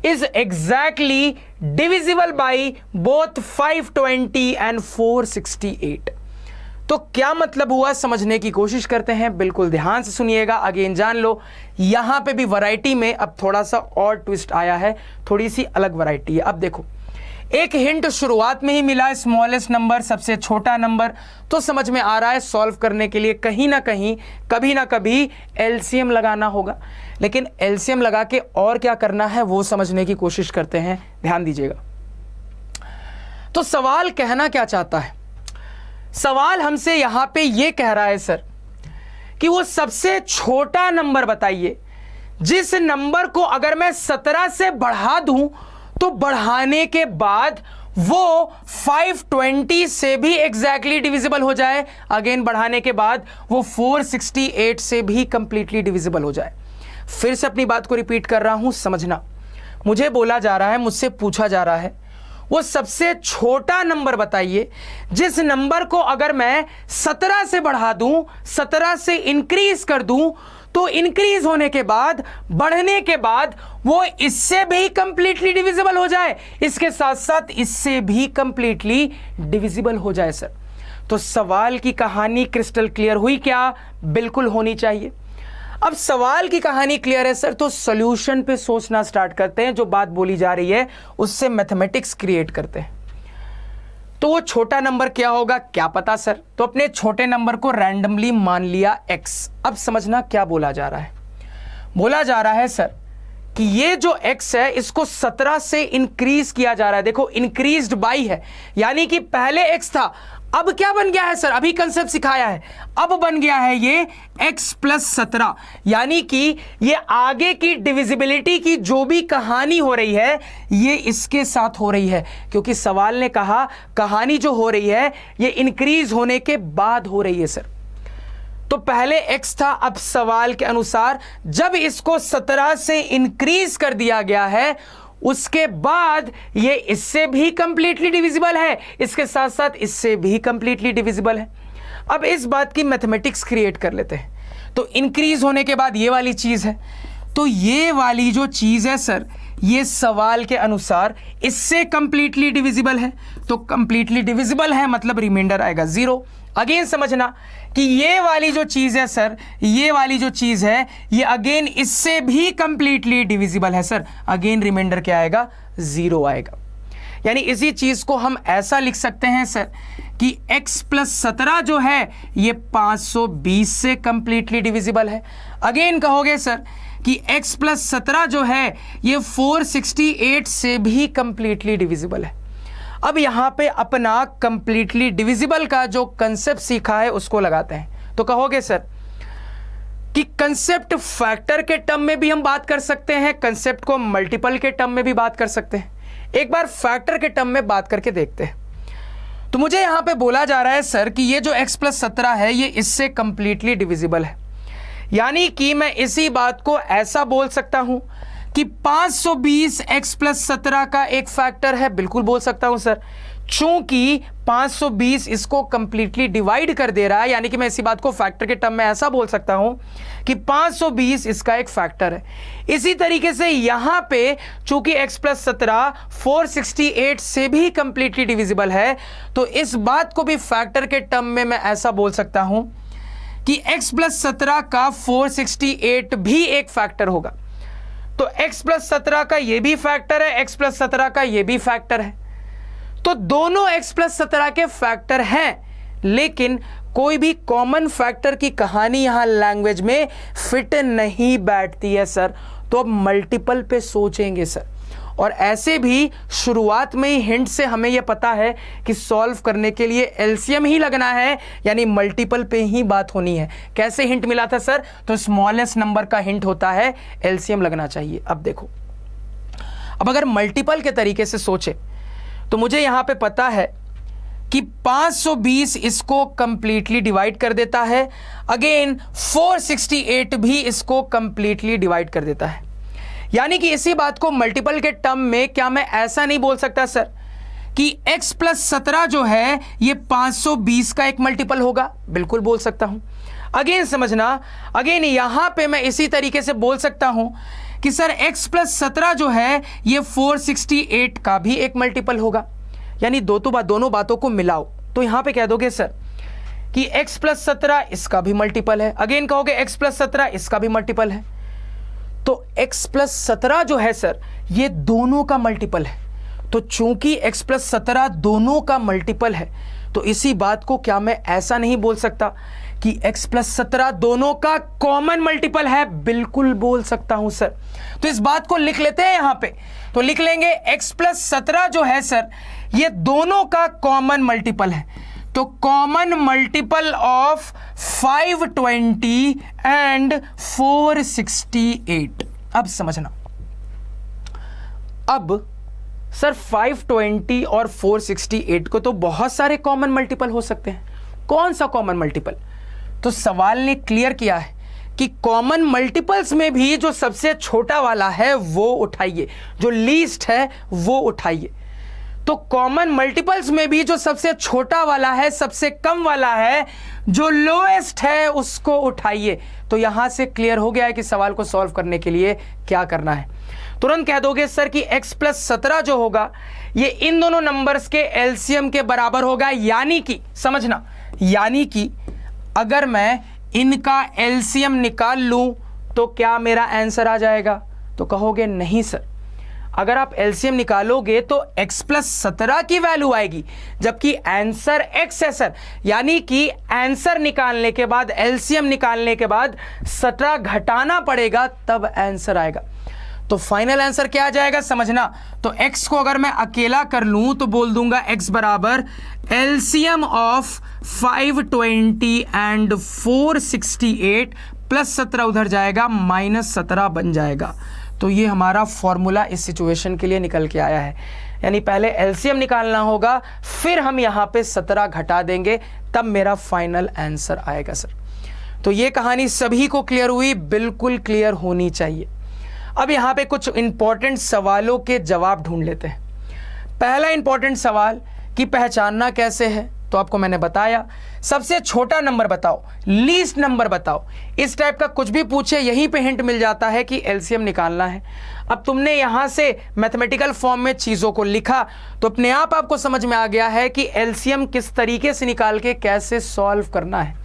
is exactly divisible by both 520 and 468। तो क्या मतलब हुआ समझने की कोशिश करते हैं, बिल्कुल ध्यान से सुनिएगा। अगेन जान लो, यहां पे भी वैरायटी में अब थोड़ा सा और ट्विस्ट आया है, थोड़ी सी अलग वैरायटी है। अब देखो, एक हिंट शुरुआत में ही मिला, स्मॉलेस्ट नंबर, सबसे छोटा नंबर। तो समझ में आ रहा है सॉल्व करने के लिए कहीं ना कहीं कभी ना कभी एलसीएम लगाना होगा। लेकिन एलसीएम लगा के और क्या करना है वो समझने की कोशिश करते हैं, ध्यान दीजिएगा। तो सवाल कहना क्या चाहता है? सवाल हमसे यहां पे ये कह रहा है सर कि वो सबसे छोटा नंबर बताइए जिस नंबर को अगर मैं 17 से बढ़ा दूं तो बढ़ाने के बाद वो 520 से भी एग्जैक्टली डिविजिबल हो जाए, अगेन बढ़ाने के बाद वो 468 से भी कंप्लीटली डिविजिबल हो जाए। फिर से अपनी बात को रिपीट कर रहा हूं, समझना। मुझे बोला जा रहा है, मुझसे पूछा जा रहा है वो सबसे छोटा नंबर बताइए जिस नंबर को अगर मैं 17 से बढ़ा दूं, 17 से इंक्रीज कर दूं तो इंक्रीज होने के बाद, बढ़ने के बाद वो इससे भी कंप्लीटली डिविजिबल हो जाए, इसके साथ साथ इससे भी कंप्लीटली डिविजिबल हो जाए सर। तो सवाल की कहानी क्रिस्टल क्लियर हुई क्या? बिल्कुल होनी चाहिए। अब सवाल की कहानी क्लियर है सर, तो सॉल्यूशन पे सोचना स्टार्ट करते हैं। जो बात बोली जा रही है उससे मैथमेटिक्स क्रिएट करते हैं। तो वो छोटा नंबर क्या होगा, क्या पता सर। तो अपने छोटे नंबर को रैंडमली मान लिया x। अब समझना क्या बोला जा रहा है। बोला जा रहा है सर कि ये जो x है इसको 17 से इंक्रीज किया जा रहा है। देखो इंक्रीज्ड बाई है, यानी कि पहले x था, अब क्या बन गया है सर, अभी कंसेप्ट सिखाया है, अब बन गया है ये x प्लस 17, यानी कि ये आगे की डिविजिबिलिटी की जो भी कहानी हो रही है ये इसके साथ हो रही है, क्योंकि सवाल ने कहा कहानी जो हो रही है ये इंक्रीज होने के बाद हो रही है सर। तो पहले x था, अब सवाल के अनुसार जब इसको 17 से इंक्रीज कर दिया गया है उसके बाद ये इससे भी कंप्लीटली डिविजिबल है, इसके साथ साथ इससे भी कंप्लीटली डिविजिबल है। अब इस बात की मैथमेटिक्स क्रिएट कर लेते हैं। तो इंक्रीज होने के बाद ये वाली चीज है, तो ये वाली जो चीज है सर ये सवाल के अनुसार इससे कंप्लीटली डिविजिबल है। तो कंप्लीटली डिविजिबल है मतलब रिमाइंडर आएगा 0। अगेन समझना कि ये वाली जो चीज है सर, ये वाली जो चीज है ये अगेन इससे भी कंप्लीटली डिविजिबल है सर, अगेन रिमाइंडर क्या आएगा, 0 आएगा। यानी इसी चीज को हम ऐसा लिख सकते हैं सर कि x प्लस 17 जो है ये 520 से कंप्लीटली डिविजिबल है। अगेन कहोगे सर कि x प्लस 17 जो है ये 468 से भी कंप्लीटली डिविजिबल है। अब यहां पे अपना कंप्लीटली डिविजिबल का जो कंसेप्ट सीखा है उसको लगाते हैं। तो कहोगे सर कि कंसेप्ट फैक्टर के टर्म में भी हम बात कर सकते हैं, कंसेप्ट को मल्टीपल के टर्म में भी बात कर सकते हैं। एक बार फैक्टर के टर्म में बात करके देखते हैं। तो मुझे यहां पे बोला जा रहा है सर कि ये जो x प्लस 17 है ये इससे कंप्लीटली डिविजिबल है, यानी कि मैं इसी बात को ऐसा बोल सकता हूं कि 520 x प्लस 17 का एक फैक्टर है, बिल्कुल बोल सकता हूं सर, चूंकि 520 इसको कंप्लीटली डिवाइड कर दे रहा है, यानी कि मैं इसी बात को फैक्टर के टर्म में ऐसा बोल सकता हूं कि 520 इसका एक फैक्टर है। इसी तरीके से यहां पे चूंकि x प्लस 17 468 से भी कंप्लीटली डिविजिबल है, तो इस बात को भी फैक्टर के टर्म में मैं ऐसा बोल सकता हूं कि x प्लस 17 का 468 भी एक फैक्टर होगा। तो x प्लस 17 का ये भी फैक्टर है, x प्लस 17 का ये भी फैक्टर है, तो दोनों x प्लस 17 के फैक्टर हैं, लेकिन कोई भी कॉमन फैक्टर की कहानी यहां लैंग्वेज में फिट नहीं बैठती है सर। तो अब मल्टीपल पे सोचेंगे सर, और ऐसे भी शुरुआत में ही हिंट से हमें यह पता है कि सॉल्व करने के लिए एलसीएम ही लगना है, यानी मल्टीपल पे ही बात होनी है। कैसे हिंट मिला था सर? तो स्मॉलेस्ट नंबर का हिंट होता है एलसीएम लगना चाहिए। अब देखो, अब अगर मल्टीपल के तरीके से सोचे तो मुझे यहां पे पता है कि 520 इसको कंप्लीटली डिवाइड कर देता है, अगेन 468 भी इसको कंप्लीटली डिवाइड कर देता है। यानी कि इसी बात को मल्टीपल के टर्म में क्या मैं ऐसा नहीं बोल सकता सर कि x प्लस 17 जो है ये 520 का एक मल्टीपल होगा? बिल्कुल बोल सकता हूं। अगेन समझना, अगेन यहां पे मैं इसी तरीके से बोल सकता हूं कि सर x प्लस 17 जो है ये 468 का भी एक मल्टीपल होगा। यानी दोनों बातों को मिलाओ तो यहां पे कह दोगे सर कि x प्लस 17 इसका भी मल्टीपल है, अगेन कहोगे x प्लस 17 इसका भी मल्टीपल है। तो x प्लस 17 जो है सर ये दोनों का मल्टीपल है, तो चूंकि x प्लस 17 दोनों का मल्टीपल है तो इसी बात को क्या मैं ऐसा नहीं बोल सकता कि x प्लस 17 दोनों का कॉमन मल्टीपल है? बिल्कुल बोल सकता हूं सर। तो इस बात को लिख लेते हैं यहां पे, तो लिख लेंगे x प्लस 17 जो है सर ये दोनों का कॉमन मल्टीपल है। तो कॉमन मल्टीपल ऑफ 520 एंड 468। अब समझना, अब सर 520 और 468 को तो बहुत सारे कॉमन मल्टीपल हो सकते हैं, कौन सा कॉमन मल्टीपल? तो सवाल ने क्लियर किया है कि कॉमन मल्टीपल्स में भी जो सबसे छोटा वाला है वो उठाइए, जो लीस्ट है वो उठाइए। तो कॉमन मल्टीपल्स में भी जो सबसे छोटा वाला है, सबसे कम वाला है, जो लोएस्ट है उसको उठाइए। तो यहां से क्लियर हो गया है कि सवाल को सॉल्व करने के लिए क्या करना है। तुरंत कह दोगे सर कि x प्लस 17 जो होगा ये इन दोनों नंबर्स के एलसीएम के बराबर होगा, यानी कि समझना, यानी कि अगर मैं इनका एलसीएम निकाल लूं तो क्या मेरा आंसर आ जाएगा? तो कहोगे नहीं सर, अगर आप एलसीएम निकालोगे तो x प्लस 17 की वैल्यू आएगी, जबकि आंसर x है सर, यानी कि आंसर निकालने के बाद, एलसीएम निकालने के बाद 17 घटाना पड़ेगा तब आंसर आएगा। तो फाइनल आंसर क्या आ जाएगा समझना। तो x को अगर मैं अकेला कर लूं तो बोल दूंगा x बराबर एलसीएम ऑफ 520 एंड 468 प्लस 17 उधर जाएगा, माइनस 17 बन जाएगा। तो ये हमारा फॉर्मूला इस सिचुएशन के लिए निकल के आया है, यानी पहले एलसीएम निकालना होगा, फिर हम यहां पे 17 घटा देंगे, तब मेरा फाइनल आंसर आएगा सर। तो ये कहानी सभी को क्लियर हुई? बिल्कुल क्लियर होनी चाहिए। अब यहां पे कुछ इंपॉर्टेंट सवालों के जवाब ढूंढ लेते हैं। पहला इंपॉर्टेंट सवाल कि पहचानना कैसे है, तो आपको मैंने बताया सबसे छोटा नंबर बताओ, लीस्ट नंबर बताओ, इस टाइप का कुछ भी पूछे यहीं पे हिंट मिल जाता है कि एलसीएम निकालना है। अब तुमने यहां से मैथमेटिकल फॉर्म में चीजों को लिखा तो अपने आप आपको समझ में आ गया है कि एलसीएम किस तरीके से निकाल के कैसे सॉल्व करना है।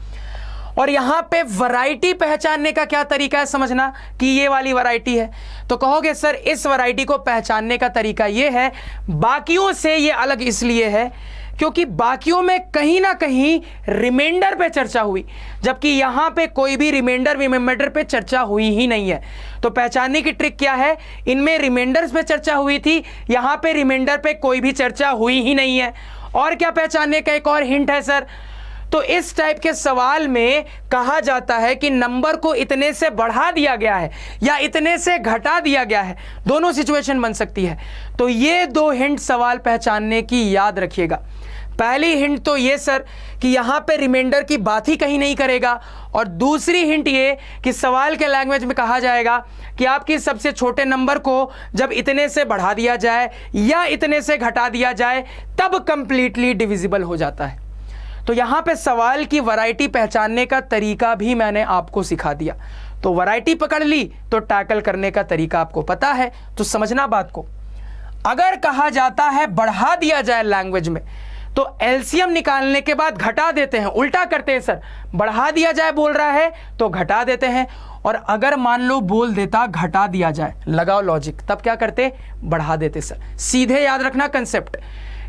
और यहां पे वैरायटी पहचानने का क्या तरीका है समझना, कि ये वाली वैरायटी है। तो कहोगे सर इस वैरायटी को पहचानने का तरीका ये है, बाकियों से ये अलग इसलिए है क्योंकि बाकियों में कहीं ना कहीं रिमाइंडर पे चर्चा हुई, जबकि यहां पे कोई भी रिमाइंडर पे चर्चा हुई ही नहीं है। तो पहचानने की ट्रिक क्या है, इनमें रिमाइंडर्स पे चर्चा हुई थी, यहां पे रिमाइंडर पे कोई भी चर्चा हुई ही नहीं है। और क्या पहचानने का एक और हिंट है सर, तो इस टाइप के सवाल में कहा जाता है कि नंबर को इतने से बढ़ा दिया गया है या इतने से घटा दिया गया है, दोनों सिचुएशन बन सकती है। तो ये दो हिंट सवाल पहचानने की याद रखिएगा। पहली हिंट तो ये सर कि यहां पे रिमाइंडर की बात ही कहीं नहीं करेगा, और दूसरी हिंट ये कि सवाल के लैंग्वेज में कहा जाएगा कि आपकी सबसे छोटे नंबर को जब इतने से बढ़ा दिया जाए या इतने से घटा दिया जाए तब कंप्लीटली डिविजिबल हो जाता है। तो यहां पे सवाल की वैरायटी पहचानने का तरीका भी मैंने आपको सिखा दिया। तो वैरायटी पकड़ ली तो टैकल करने का तरीका आपको पता है। तो समझना बात को, अगर कहा जाता है बढ़ा दिया जाए लैंग्वेज में तो एलसीएम निकालने के बाद घटा देते हैं, उल्टा करते हैं सर, बढ़ा दिया जाए बोल रहा है तो घटा देते हैं, और अगर मान लो बोल देता घटा दिया जाए, लगाओ लॉजिक, तब क्या करते, बढ़ा देते सर। सीधे याद रखना कंसेप्ट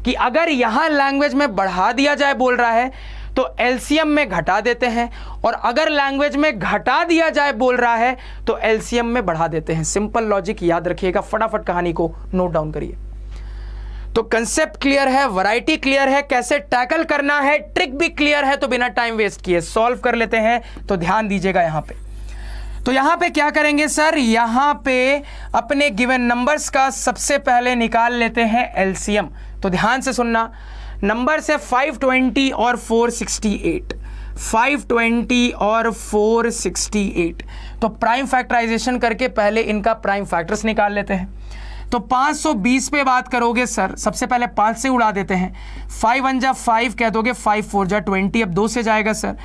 कि अगर यहां लैंग्वेज में बढ़ा दिया जाए बोल रहा है तो एलसीएम में घटा देते हैं, और अगर लैंग्वेज में घटा दिया जाए बोल रहा है तो एलसीएम में बढ़ा देते हैं। सिंपल लॉजिक याद रखिएगा, फटाफट कहानी को नोट डाउन करिए। तो कंसेप्ट क्लियर है, वैरायटी क्लियर है, कैसे टैकल करना है, ट्रिक भी क्लियर है। तो बिना टाइम वेस्ट किए सॉल्व कर लेते हैं। तो ध्यान दीजिएगा यहां पे, तो यहां पे क्या करेंगे सर, यहां पे अपने गिवन नंबर्स का सबसे पहले निकाल लेते हैं एलसीएम। तो ध्यान से सुनना, नंबर से 520 और 468, 520 और 468। तो प्राइम फैक्टराइजेशन करके पहले इनका प्राइम फैक्टर्स निकाल लेते हैं। तो 520 पे बात करोगे सर, सबसे पहले 5 से उड़ा देते हैं, 5 1 जा 5 कह दोगे, 5 4 जा 20, अब 2 से जाएगा सर,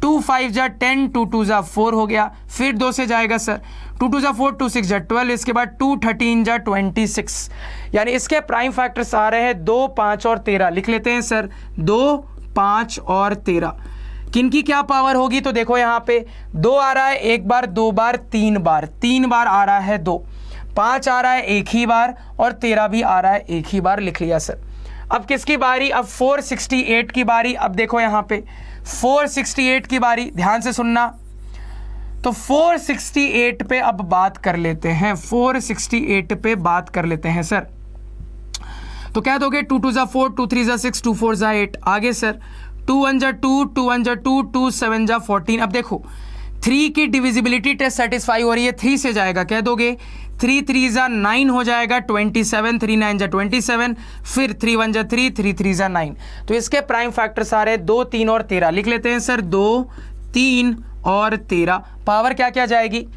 2 5 जा 10, 2 2 जा 4 हो गया, फिर 2 से जाएगा सर, 2 2 जा 4, 2 6 जा 12, इसके बाद 2 13 जा 26, यानी इसके प्राइम फैक्टर्स आ रहे हैं 2 5 और 13। लिख लेते हैं सर, 2 5 और 13। किनकी क्या पावर होगी, तो देखो यहाँ पे 2 आ रहा है एक बार, 2 बार, 3 बार, 3 बार आ रहा है 2, 5 आ रहा है एक ही बार, और 13 भी आ रहा है एक ही बार। लिख लिया सर। अब किसकी बारी, अब 468 की बारी। अब देखो यहाँ पे 468 की बारी, ध्यान से सुनना। तो 468 पे अब बात कर लेते हैं, 468 पे बात कर लेते हैं सर। तो कह दोगे 2 2 जा 4, 2 3 जा 6, 2 4 जा 8। आगे सर 2 1 जा 2, 2 1 जा 2, 2 7 जा 14। अब देखो 3 की डिविजिबिलिटी टेस्ट सेटिस्फाई हो रही है, 3 से जाएगा, कह दोगे 3 3 जा 9 हो जाएगा, 27, 3 9 जा 27, फिर 3 1 जा 3, 3 3 जा 9। तो इसके प्राइम फैक्टर्स आ रहे हैं 2 3 और 13। लिख लेते हैं सर 2 3 और 13। पावर क्या क्या जाएगी?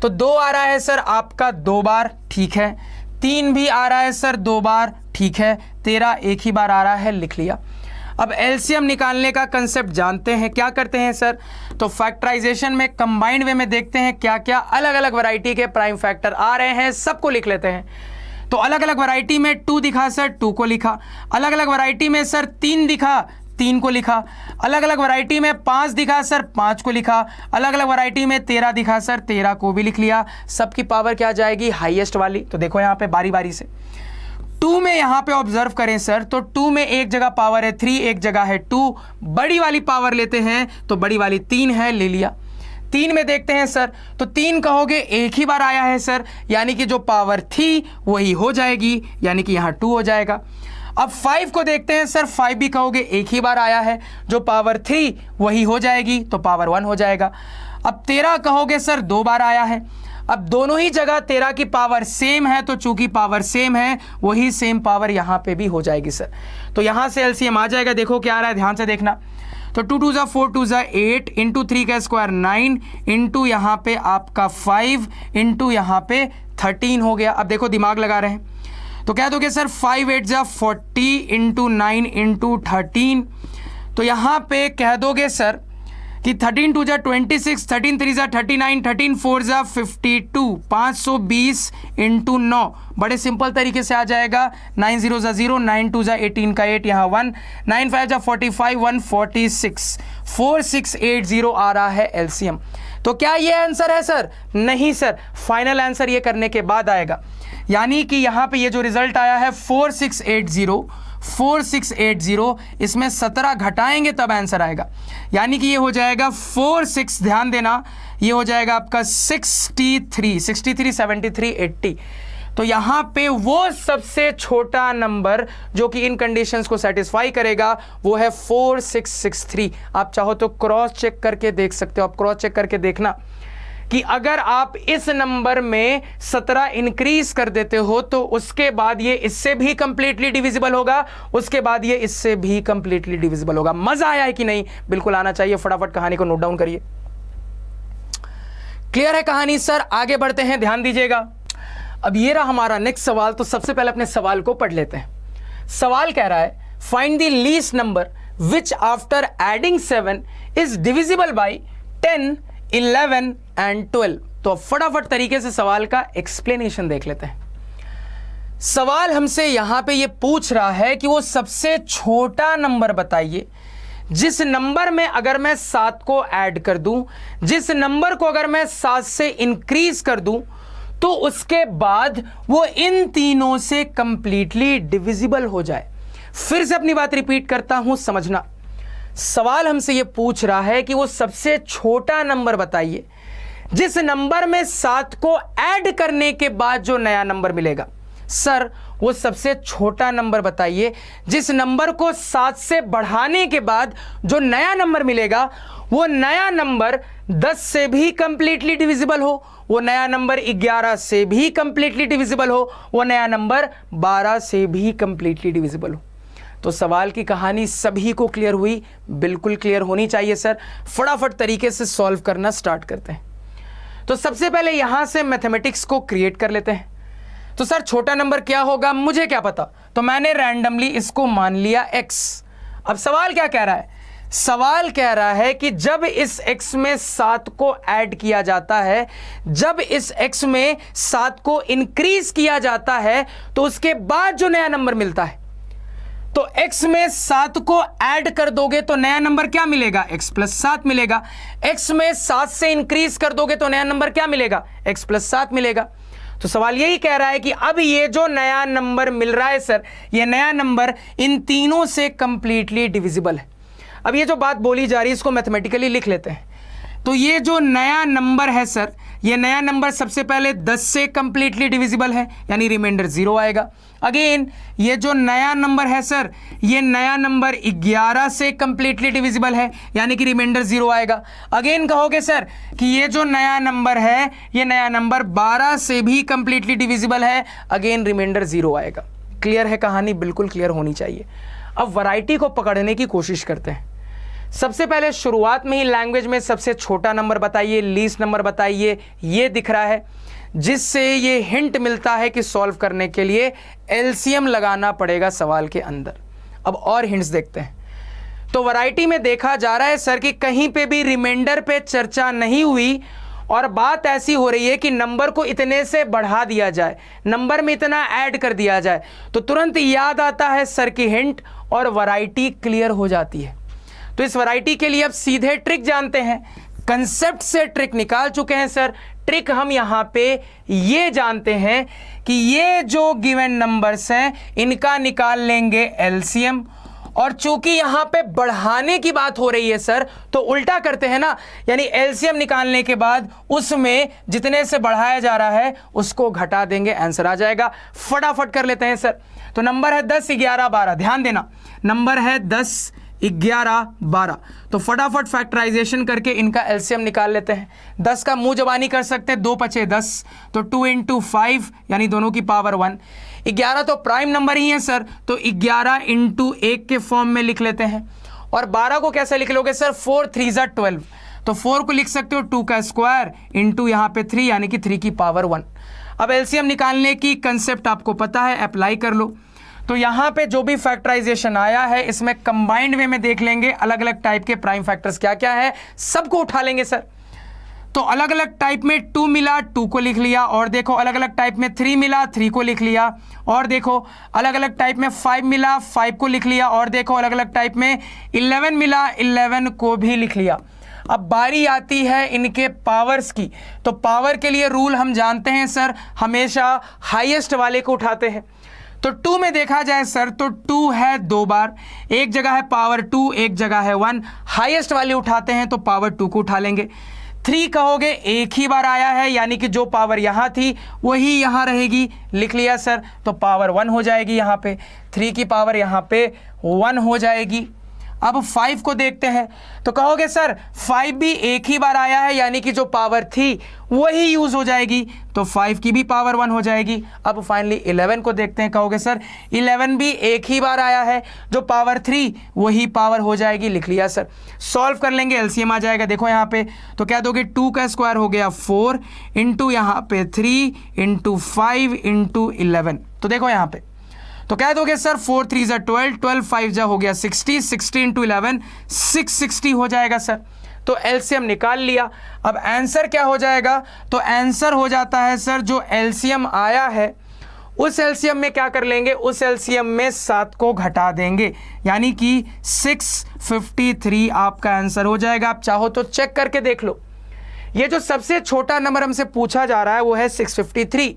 तो 2 आ रहा है सर आपका 2 बार, ठीक है। 3 भी आ रहा है सर 2 बार, ठीक है। 13 एक ही बार आ रहा है, लिख लिया। अब एलसीएम निकालने का कंसेप्ट जानते हैं, क्या करते हैं सर? तो फैक्टराइजेशन में कंबाइंड वे में देखते हैं क्या क्या अलग अलग वैरायटी के प्राइम फैक्टर आ रहे हैं, सबको लिख लेते हैं। तो अलग अलग वैरायटी में 2 दिखा सर, 2 को लिखा। अलग अलग वैरायटी में सर 3 दिखा, 3 को लिखा। अलग अलग वैरायटी में 5 दिखा सर, 5 को लिखा। अलग अलग वैरायटी में 13 दिखा सर, 13 को भी लिख लिया। सबकी पावर क्या जाएगी? हाईएस्ट वाली। तो देखो यहाँ पे बारी बारी से 2 में यहाँ पे ऑब्जर्व करें सर, तो 2 में एक जगह पावर है 3, एक जगह है 2। बड़ी वाली पावर लेते हैं तो बड़ी वाली 3 है, ले लिया। 3 में देखते हैं सर, तो 3 कहोगे एक ही बार आया है सर, यानी कि जो पावर थी वही हो जाएगी, यानी कि यहाँ 2 हो जाएगा। अब 5 को देखते हैं सर, 5 भी कहोगे एक ही बार आया है, जो पावर 3 वही हो जाएगी, तो पावर 1 हो जाएगा। अब 13 कहोगे सर 2 बार आया है। अब दोनों ही जगह 13 की पावर सेम है, तो चूंकि पावर सेम है वही सेम पावर यहां पे भी हो जाएगी सर। तो यहां से एलसीएम आ जाएगा। देखो क्या आ रहा है, ध्यान से देखना। तो 2 2 जा 4, 2 जा 8, इंटू 3 का स्क्वायर 9, इंटू यहां पे आपका 5, इंटू यहां पे 13 हो गया। अब देखो दिमाग लगा रहे हैं, तो क्या दोगे सर 5 8 जा 40, इंटू 9 इंटू 13। तो यहां पे कह दोगे सर कि 13 2 जा 26, 13 3 जा 39, 13 4 जा 52, 520 इंटू 9। बड़े सिंपल तरीके से आ जाएगा। 9 0 जा 0, 9 2 जा 18 का 8, यहाँ 1, 9 5 जा 45, 146, 4680 आ रहा है एलसीएम। तो क्या ये आंसर है सर? नहीं सर, फाइनल आंसर ये करने के बाद आएगा। यानी कि यहाँ पे ये जो रिजल्ट आया है 4680, इसमें 17 घटाएंगे तब आंसर आएगा। यानी कि ये हो जाएगा 46, ध्यान देना, ये हो जाएगा आपका 63, 73, 80। तो यहाँ पे वो सबसे छोटा नंबर जो कि इन कंडीशंस को सेटिस्फाई करेगा वो है 4663। आप चाहो तो क्रॉस चेक करके देख सकते हो। आप क्रॉस चेक करके देखना कि अगर आप इस नंबर में 17 इंक्रीज कर देते हो तो उसके बाद ये इससे भी कंप्लीटली डिविजिबल होगा, उसके बाद ये इससे भी कंप्लीटली डिविजिबल होगा। मजा आया है कि नहीं? बिल्कुल आना चाहिए। फटाफट कहानी को नोट डाउन करिए। क्लियर है कहानी सर? आगे बढ़ते हैं, ध्यान दीजिएगा। अब ये रहा हमारा नेक्स्ट सवाल। तो सबसे पहले अपने सवाल को पढ़ लेते हैं। सवाल कह रहा है find the least number which after adding 7 is divisible by 10, 11 and 12। तो फटाफट तरीके से सवाल का एक्सप्लेनेशन देख लेते हैं। सवाल हमसे यहां पे ये पूछ रहा है कि वो सबसे छोटा नंबर बताइए जिस नंबर में अगर मैं 7 को ऐड कर दूं, जिस नंबर को अगर मैं 7 से इंक्रीज कर दूं, तो उसके बाद वो इन तीनों से कंप्लीटली डिविजिबल हो जाए। फिर से अपनी बात रिपीट करता हूं, समझना। सवाल हमसे ये पूछ रहा है कि वो सबसे छोटा नंबर बताइए जिस नंबर में 7 को ऐड करने के बाद जो नया नंबर मिलेगा। सर वो सबसे छोटा नंबर बताइए जिस नंबर को 7 से बढ़ाने के बाद जो नया नंबर मिलेगा वो नया नंबर 10 से भी कंप्लीटली डिविजिबल हो, वो नया नंबर 11 से भी कंप्लीटली डिविजिबल हो, वो नया नंबर 12 से भी कंप्लीटली डिविजिबल हो। तो सवाल की कहानी सभी को क्लियर हुई? बिल्कुल क्लियर होनी चाहिए सर। फटाफट तरीके से सॉल्व करना स्टार्ट करते हैं। तो सबसे पहले यहां से मैथमेटिक्स को क्रिएट कर लेते हैं। तो सर छोटा नंबर क्या होगा, मुझे क्या पता, तो मैंने रैंडमली इसको मान लिया x। अब सवाल क्या कह रहा है? सवाल कह रहा है कि जब इस x में 7 को ऐड किया जाता है, जब इस x में 7 को इंक्रीज किया जाता है, तो उसके बाद जो नया नंबर मिलता है, तो x में 7 को ऐड कर दोगे तो नया नंबर क्या मिलेगा? x प्लस 7 मिलेगा। x में 7 से इंक्रीज कर दोगे तो नया नंबर क्या मिलेगा? x प्लस 7 मिलेगा। तो सवाल यही कह रहा है कि अब ये जो नया नंबर मिल रहा है सर, ये नया नंबर इन तीनों से कंप्लीटली डिविजिबल है। अब ये जो बात बोली जा रही है इसको मैथमेटिकली लिख लेते हैं। तो ये जो नया नंबर है सर, ये नया नंबर सबसे पहले 10 से कंप्लीटली डिविजिबल है, यानी रिमाइंडर 0 आएगा। अगेन ये जो नया नंबर है सर, ये नया नंबर 11 से कंप्लीटली डिविजिबल है, यानी कि रिमाइंडर 0 आएगा। अगेन कहोगे सर कि ये जो नया नंबर है, ये नया नंबर 12 से भी कंप्लीटली डिविजिबल है, अगेन रिमाइंडर 0 आएगा। क्लियर है कहानी? बिल्कुल क्लियर होनी चाहिए। अब वैरायटी को पकड़ने की कोशिश करते हैं। सबसे पहले शुरुआत में ही लैंग्वेज में सबसे छोटा नंबर बताइए, लीस्ट नंबर बताइए। ये दिख रहा है, जिससे ये हिंट मिलता है कि सॉल्व करने के लिए एलसीएम लगाना पड़ेगा सवाल के अंदर। अब और हिंट्स देखते हैं। तो वैरायटी में देखा जा रहा है सर कि कहीं पे भी रिमाइंडर पे चर्चा नहीं हुई और बात ऐसी हो रही है कि नंबर को इतने से बढ़ा दिया जाए, नंबर में इतना ऐड कर दिया जाए, तो तुरंत याद आता है सर की हिंट और वैरायटी क्लियर हो जाती है। तो इस वैरायटी के लिए अब सीधे ट्रिक जानते हैं, कंसेप्ट से ट्रिक निकाल चुके हैं सर। ट्रिक हम यहां पे ये जानते हैं कि ये जो गिवन नंबर्स हैं इनका निकाल लेंगे एलसीएम, और चूंकि यहां पे बढ़ाने की बात हो रही है सर, तो उल्टा करते हैं ना, यानी एलसीएम निकालने के बाद उसमें जितने से बढ़ाया जा रहा है उसको घटा देंगे, आंसर आ जाएगा। फटाफट कर लेते हैं सर। तो नंबर है 10, 11, 12। ध्यान देना, नंबर है 10, 11, 12। तो फटाफट फैक्टराइजेशन करके इनका एलसीएम निकाल लेते हैं। 10 का मुंह जबानी कर सकते हैं, 2 पचे 10, तो 2 × 5 यानी दोनों की पावर 1। 11 तो प्राइम नंबर ही है सर, तो 11 × 1 के फॉर्म में लिख लेते हैं। और 12 को कैसे लिख लोगे सर? 4 × 3 = 12, तो 4 को लिख सकते हो 2 का स्क्वायर इंटू यहाँ पे 3 यानी कि 3 की पावर 1। अब एलसीएम निकालने की कंसेप्ट आपको पता है, अप्लाई कर लो। तो यहाँ पे जो भी फैक्टराइजेशन आया है इसमें कंबाइंड वे में देख लेंगे अलग अलग टाइप के प्राइम फैक्टर्स क्या क्या है, सबको उठा लेंगे सर। तो अलग अलग टाइप में 2 मिला, 2 को लिख लिया, और देखो अलग अलग टाइप में 3 मिला, 3 को लिख लिया, और देखो अलग अलग टाइप में 5 मिला, 5 को लिख लिया, और देखो अलग अलग टाइप में 11 मिला, 11 को भी लिख लिया। अब बारी आती है इनके पावर्स की। तो पावर के लिए रूल हम जानते हैं सर, हमेशा हाईएस्ट वाले को उठाते हैं। तो 2 में देखा जाए सर तो 2 है 2 बार, एक जगह है पावर 2, एक जगह है 1, हाईएस्ट वाले उठाते हैं तो पावर 2 को उठा लेंगे। 3 कहोगे एक ही बार आया है, यानी कि जो पावर यहाँ थी वही यहाँ रहेगी, लिख लिया सर, तो पावर 1 हो जाएगी यहाँ पे, 3 की पावर यहाँ पे 1 हो जाएगी। अब 5 को देखते हैं, तो कहोगे सर 5 भी एक ही बार आया है, यानी कि जो पावर थी वही यूज हो जाएगी, तो 5 की भी पावर 1 हो जाएगी। अब फाइनली 11 को देखते हैं, कहोगे सर 11 भी एक ही बार आया है, जो पावर 3 वही पावर हो जाएगी, लिख लिया सर। सॉल्व कर लेंगे, एलसीएम आ जाएगा। देखो यहाँ पे तो क्या दोगे, 2 का स्क्वायर हो गया 4 इंटू यहाँ पे 3 इंटू 5 इंटू 11। तो देखो यहाँ पे तो क्या दोगे सर, 4 × 3 = 12, 12 × 5 हो गया 60, 60 इंटू 11 660 हो जाएगा सर। तो एलसीएम निकाल लिया। अब आंसर क्या हो जाएगा, तो आंसर हो जाता है सर जो एलसीएम आया है उस एलसीएम में क्या कर लेंगे, उस एलसीएम में 7 को घटा देंगे, यानी कि 653 आपका आंसर हो जाएगा। आप चाहो तो चेक करके देख लो। ये जो सबसे छोटा नंबर हमसे पूछा जा रहा है वो है 653।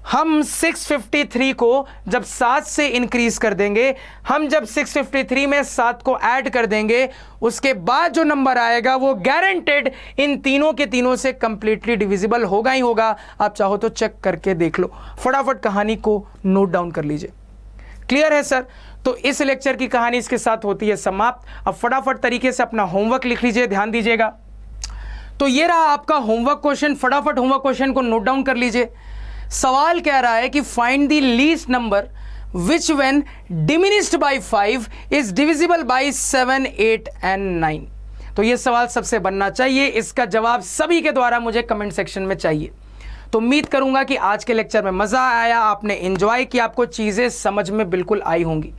हम 653 को जब 7 से इंक्रीज कर देंगे, हम जब 653 में 7 को ऐड कर देंगे, उसके बाद जो नंबर आएगा वो गारंटेड इन तीनों के तीनों से कंप्लीटली डिविजिबल होगा ही होगा। आप चाहो तो चेक करके देख लो। फटाफट कहानी को नोट डाउन कर लीजिए। क्लियर है सर? तो इस लेक्चर की कहानी इसके साथ होती है समाप्त। अब फटाफट तरीके से अपना होमवर्क लिख लीजिए, ध्यान दीजिएगा। तो ये रहा आपका होमवर्क क्वेश्चन। फटाफट होमवर्क क्वेश्चन को नोट डाउन कर लीजिए। सवाल कह रहा है कि find the least number which when diminished by 5 is divisible by 7, 8 and 9। तो ये सवाल सबसे बनना चाहिए, इसका जवाब सभी के द्वारा मुझे कमेंट सेक्शन में चाहिए। तो उम्मीद करूंगा कि आज के लेक्चर में मजा आया, आपने एंजॉय किया, आपको चीजें समझ में बिल्कुल आई होंगी।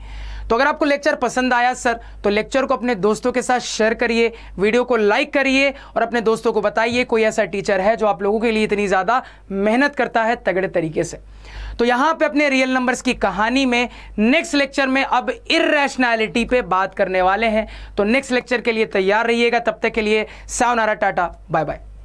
तो अगर आपको लेक्चर पसंद आया सर तो लेक्चर को अपने दोस्तों के साथ शेयर करिए, वीडियो को लाइक करिए और अपने दोस्तों को बताइए कोई ऐसा टीचर है जो आप लोगों के लिए इतनी ज़्यादा मेहनत करता है तगड़े तरीके से। तो यहाँ पे अपने रियल नंबर्स की कहानी में नेक्स्ट लेक्चर में अब इर्रेशनैलिटी पे बात करने वाले हैं। तो नेक्स्ट लेक्चर के लिए तैयार रहिएगा। तब तक के लिए सायोनारा, टाटा, बाय बाय।